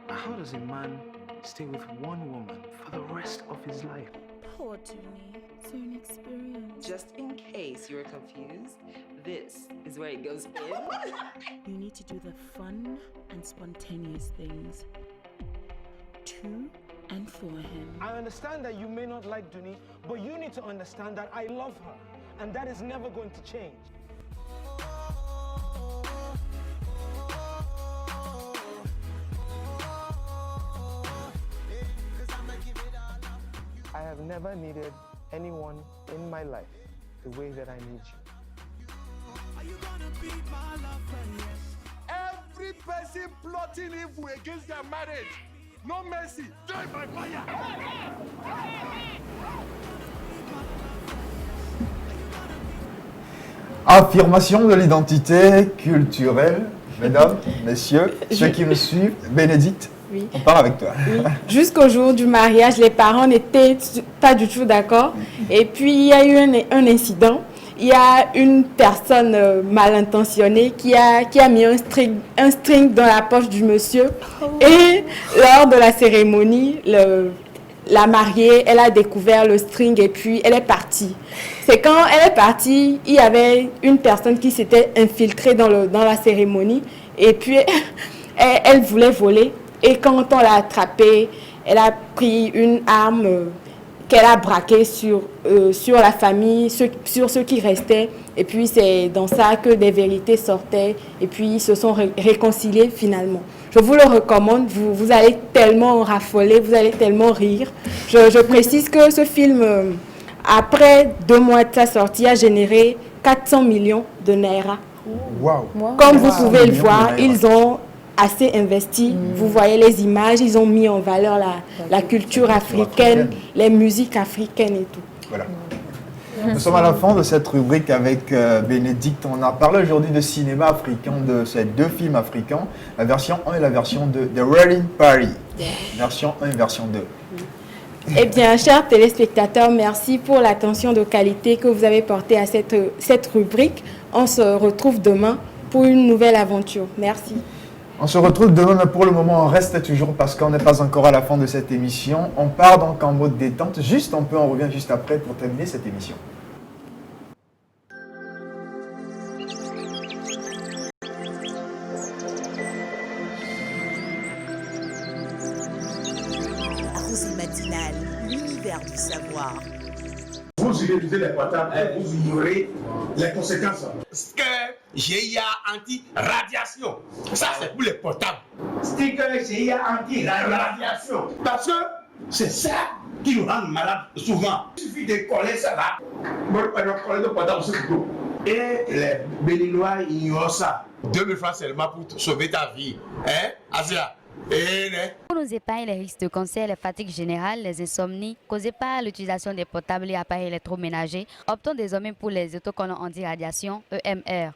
How does a man stay with one woman for the rest of his life? Poor Tony, it's an experience. Just in case you were confused, this is where it goes in. You need to do the fun and spontaneous things to and for him. I understand that you may not like Duni, but you need to understand that I love her, and that is never going to change. I have never needed anyone in my life the way that I need you. Every person plotting evil against their marriage, no mercy, die by fire. Affirmation de l'identité culturelle. Mesdames, messieurs, ceux qui me suivent, Bénédicte, Oui. on part avec toi. Oui. Jusqu'au jour du mariage, les parents n'étaient pas du tout d'accord. Et puis, il y a eu un incident. Il y a une personne mal intentionnée qui a mis un string dans la poche du monsieur. Et lors de la cérémonie, la mariée, elle a découvert le string et puis elle est partie. C'est quand elle est partie, il y avait une personne qui s'était infiltrée dans la cérémonie et puis elle voulait voler. Et quand on l'a attrapée, elle a pris une arme qu'elle a braquée sur la famille, sur ceux qui restaient. Et puis c'est dans ça que des vérités sortaient et puis ils se sont réconciliés finalement. Je vous le recommande, vous allez tellement raffoler, vous allez tellement rire. Je précise que ce film, après 2 mois de sa sortie, a généré 400 millions de naira. Wow. Comme vous pouvez le voir, ils ont assez investi. Vous voyez les images, ils ont mis en valeur la culture africaine, les musiques africaines et tout. Voilà. Nous sommes à la fin de cette rubrique avec Bénédicte. On a parlé aujourd'hui de cinéma africain, de ces 2 films africains, la version 1 et la version 2, The Wedding Party, version 1 et version 2. Eh bien, chers téléspectateurs, merci pour l'attention de qualité que vous avez portée à cette rubrique. On se retrouve demain pour une nouvelle aventure. Merci. On se retrouve demain, mais pour le moment, on reste toujours parce qu'on n'est pas encore à la fin de cette émission. On part donc en mode détente. Juste un peu, on revient juste après pour terminer cette émission. Rosée matinale, l'univers du savoir. Vous utilisez les portables et vous ignorez les conséquences. Sticker GIA anti-radiation. Ça, c'est pour les portables. Sticker GIA anti-radiation. Parce que c'est ça qui nous rend malades souvent. Il suffit de coller ça là. On coller le portable sur le dos. Et les Béninois ignorent ça. 2000 francs seulement pour sauver ta vie. Hein, Asia? Pour nous épargner les risques de cancer, les fatigues générales, les insomnies causées par l'utilisation des portables et appareils électroménagers, optons désormais pour les autocollants anti-radiation EMR.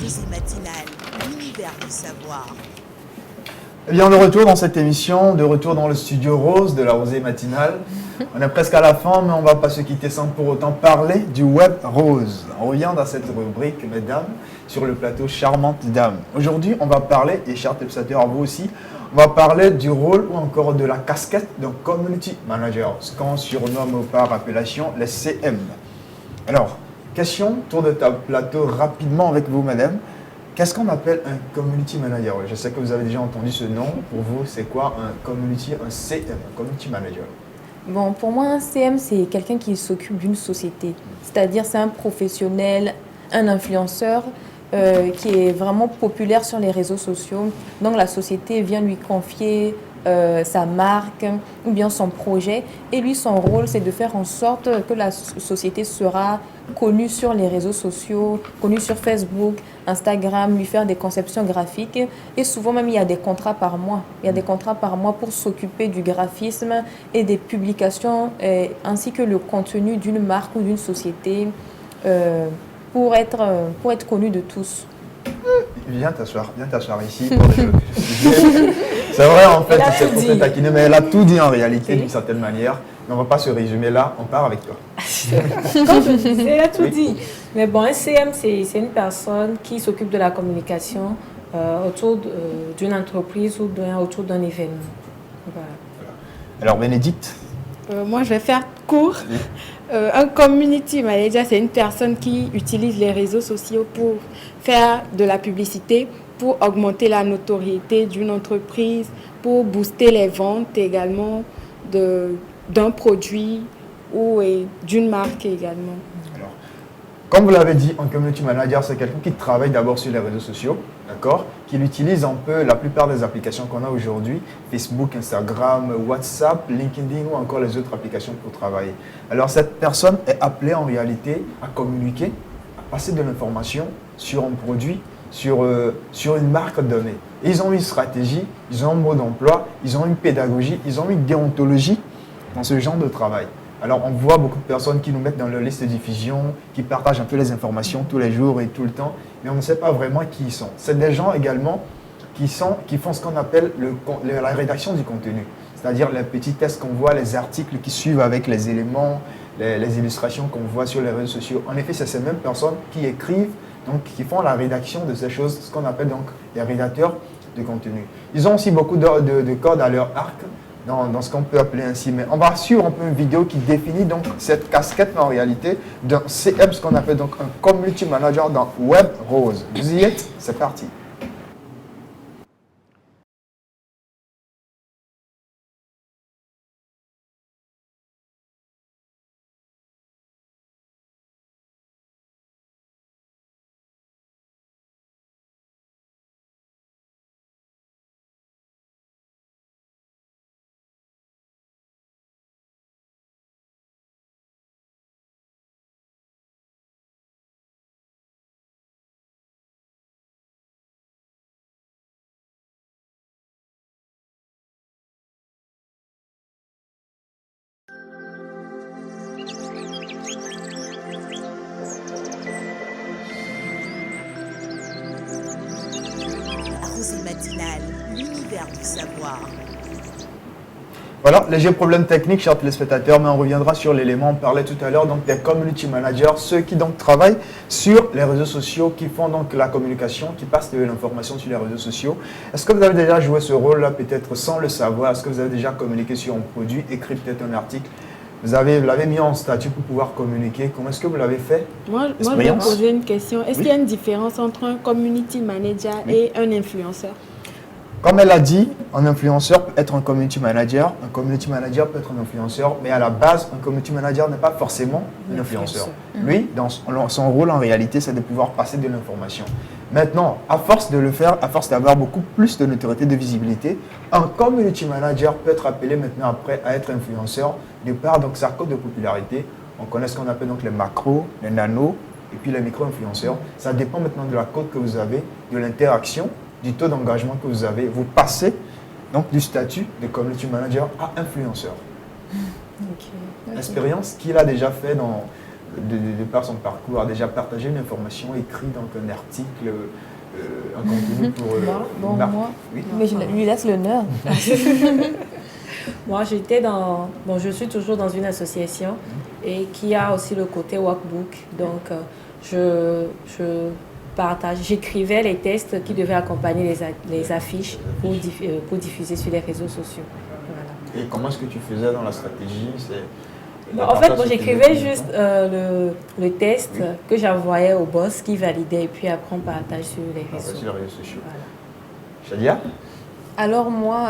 Rosée matinale, l'univers du savoir. Eh bien, de retour dans cette émission, de retour dans le studio rose de la Rosée matinale. On est presque à la fin, mais on ne va pas se quitter sans pour autant parler du web rose. On revient dans cette rubrique, mesdames, sur le plateau Charmante Dame. Aujourd'hui, on va parler, et chers téléspectateurs, vous aussi, on va parler du rôle ou encore de la casquette d'un community manager, ce qu'on surnomme par appellation les CM. Alors, question, tour de table plateau rapidement avec vous, madame. Qu'est-ce qu'on appelle un community manager? Je sais que vous avez déjà entendu ce nom. Pour vous, c'est quoi un CM, un community manager? Bon, pour moi, un CM, c'est quelqu'un qui s'occupe d'une société. C'est-à-dire, c'est un professionnel, un influenceur qui est vraiment populaire sur les réseaux sociaux. Donc, la société vient lui confier sa marque ou bien son projet. Et lui, son rôle, c'est de faire en sorte que la société sera connue sur les réseaux sociaux, connue sur Facebook, Instagram, lui faire des conceptions graphiques. Et souvent même, il y a des contrats par mois. Il y a des contrats par mois pour s'occuper du graphisme et des publications, ainsi que le contenu d'une marque ou d'une société pour être connu de tous. Viens t'asseoir ici. Pour c'est vrai, en fait, c'est pour te taquiner, mais elle a tout dit en réalité, d'une certaine manière. Mais on ne va pas se résumer là, on part avec toi. Comme je disais, elle a tout dit. Mais bon, un CM, c'est une personne qui s'occupe de la communication autour d'une entreprise ou autour d'un événement. Voilà. Alors, Bénédicte? Moi, je vais faire court. Un community manager, c'est une personne qui utilise les réseaux sociaux pour faire de la publicité, pour augmenter la notoriété d'une entreprise, pour booster les ventes également d'un produit ou d'une marque également. Alors, comme vous l'avez dit, un community manager, c'est quelqu'un qui travaille d'abord sur les réseaux sociaux, d'accord, qui utilise un peu la plupart des applications qu'on a aujourd'hui, Facebook, Instagram, WhatsApp, LinkedIn ou encore les autres applications pour travailler. Alors, cette personne est appelée en réalité à communiquer, à passer de l'information sur un produit, sur une marque donnée. Et ils ont une stratégie, ils ont un mode d'emploi, ils ont une pédagogie, ils ont une déontologie dans ce genre de travail. Alors, on voit beaucoup de personnes qui nous mettent dans leur liste de diffusion, qui partagent un peu les informations tous les jours et tout le temps, mais on ne sait pas vraiment qui ils sont. C'est des gens également qui font ce qu'on appelle la rédaction du contenu, c'est-à-dire les petits tests qu'on voit, les articles qui suivent avec les éléments, les illustrations qu'on voit sur les réseaux sociaux. En effet, c'est ces mêmes personnes qui écrivent, donc qui font la rédaction de ces choses, ce qu'on appelle donc les rédacteurs de contenu. Ils ont aussi beaucoup de cordes à leur arc, dans ce qu'on peut appeler ainsi. Mais on va suivre un peu une vidéo qui définit donc cette casquette en réalité d'un CM, ce qu'on appelle donc un community manager dans Web Rose. Vous y êtes? C'est parti. Rosée matinale, l'univers du savoir. Voilà, léger problème technique, chers téléspectateurs, mais on reviendra sur l'élément. On parlait tout à l'heure donc des community managers, ceux qui donc travaillent sur les réseaux sociaux, qui font donc la communication, qui passent de l'information sur les réseaux sociaux. Est-ce que vous avez déjà joué ce rôle-là, peut-être sans le savoir? Est-ce que vous avez déjà communiqué sur un produit, écrit peut-être un article? Vous l'avez mis en statut pour pouvoir communiquer. Comment est-ce que vous l'avez fait? Moi, je vais poser une question. Est-ce qu'il y a une différence entre un community manager et un influenceur? Comme elle a dit, un influenceur peut être un community manager peut être un influenceur, mais à la base, un community manager n'est pas forcément un influenceur. Lui, dans son rôle en réalité, c'est de pouvoir passer de l'information. Maintenant, à force de le faire, à force d'avoir beaucoup plus de notoriété, de visibilité, un community manager peut être appelé maintenant après à être influenceur de par donc sa cote de popularité. On connaît ce qu'on appelle donc les macros, les nanos et puis les micro-influenceurs. Ça dépend maintenant de la cote que vous avez, de l'interaction, du taux d'engagement que vous avez. Vous passez donc du statut de community manager à influenceur. L'expérience qu'il a déjà fait de par son parcours, a déjà partagé une information, écrit donc un article, un contenu pour moi, oui. Mais je lui laisse l'honneur. Moi, je suis toujours dans une association et qui a aussi le côté workbook. Donc, j'écrivais les textes qui devaient accompagner les affiches pour diffuser sur les réseaux sociaux. Voilà. Et comment est-ce que tu faisais dans la stratégie? En fait, moi, j'écrivais juste le test que j'envoyais au boss qui validait et puis après on partage sur les réseaux. Sur les réseaux sociaux. Shadia? Alors moi,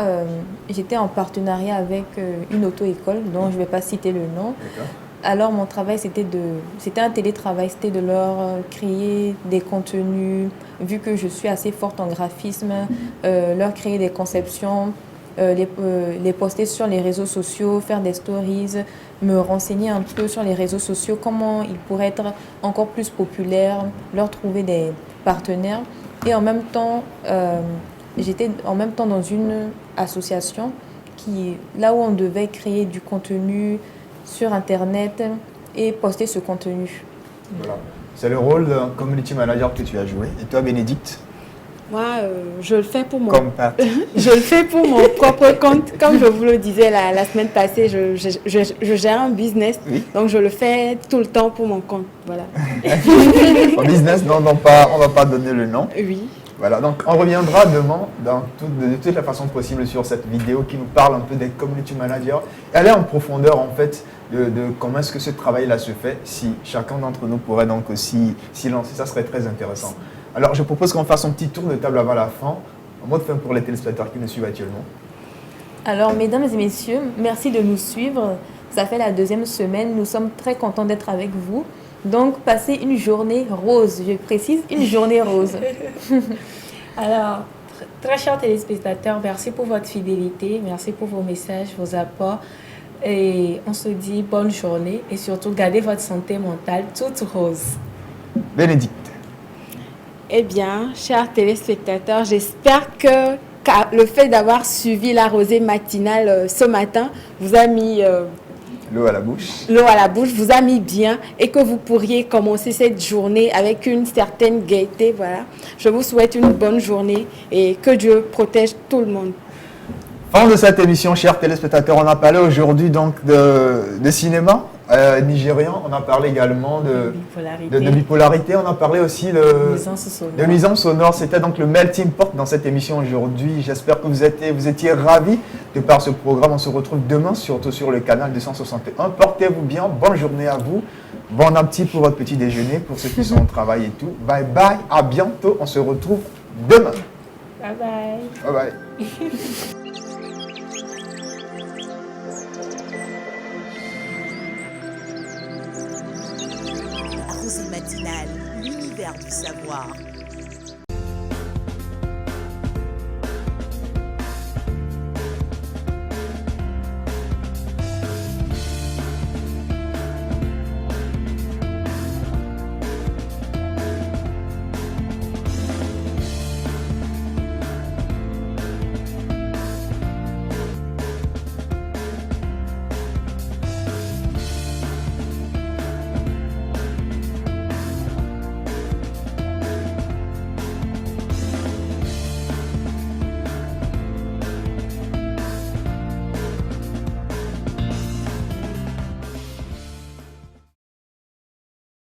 j'étais en partenariat avec une auto-école dont je ne vais pas citer le nom. Alors mon travail, c'était un télétravail, c'était de leur créer des contenus, vu que je suis assez forte en graphisme, leur créer des conceptions, les poster sur les réseaux sociaux, faire des stories, me renseigner un peu sur les réseaux sociaux, comment ils pourraient être encore plus populaires, leur trouver des partenaires. Et en même temps, j'étais dans une association là où on devait créer du contenu sur Internet et poster ce contenu. Voilà. C'est le rôle d'un community manager que tu as joué. Et toi, Bénédicte? Moi, je le fais pour Comme Pat. Je le fais pour mon propre compte. Comme je vous le disais la semaine passée, je gère un business. Oui. Donc, je le fais tout le temps pour mon compte. Voilà. En business, non, on ne va pas donner le nom. Oui. Voilà, donc on reviendra demain de toute la façon possible sur cette vidéo qui nous parle un peu des community managers. Et aller en profondeur en fait de comment est-ce que ce travail-là se fait. Si chacun d'entre nous pourrait donc aussi s'y lancer, ça serait très intéressant. Alors je propose qu'on fasse un petit tour de table avant la fin, en mode fin pour les téléspectateurs qui nous suivent actuellement. Alors mesdames et messieurs, merci de nous suivre. Ça fait la 2e semaine, nous sommes très contents d'être avec vous. Donc, passez une journée rose, je précise, une journée rose. Alors, très chers téléspectateurs, merci pour votre fidélité, merci pour vos messages, vos apports. Et on se dit bonne journée et surtout gardez votre santé mentale toute rose. Bénédicte. Eh bien, chers téléspectateurs, j'espère que le fait d'avoir suivi la rosée matinale ce matin vous a mis... l'eau à la bouche. L'eau à la bouche vous a mis bien et que vous pourriez commencer cette journée avec une certaine gaieté. Voilà. Je vous souhaite une bonne journée et que Dieu protège tout le monde. Fin de cette émission, chers téléspectateurs. On a parlé aujourd'hui donc de cinéma nigérian. On a parlé également de bipolarité. On a parlé aussi de nuisance sonore. C'était donc le melting pot dans cette émission aujourd'hui. J'espère que vous étiez ravis de par ce programme. On se retrouve demain, surtout sur le canal 261. Portez-vous bien. Bonne journée à vous. Bon appétit pour votre petit déjeuner, pour ceux qui sont au travail et tout. Bye bye. À bientôt. On se retrouve demain. Bye bye. Bye bye. Rosée matinale, l'univers du savoir.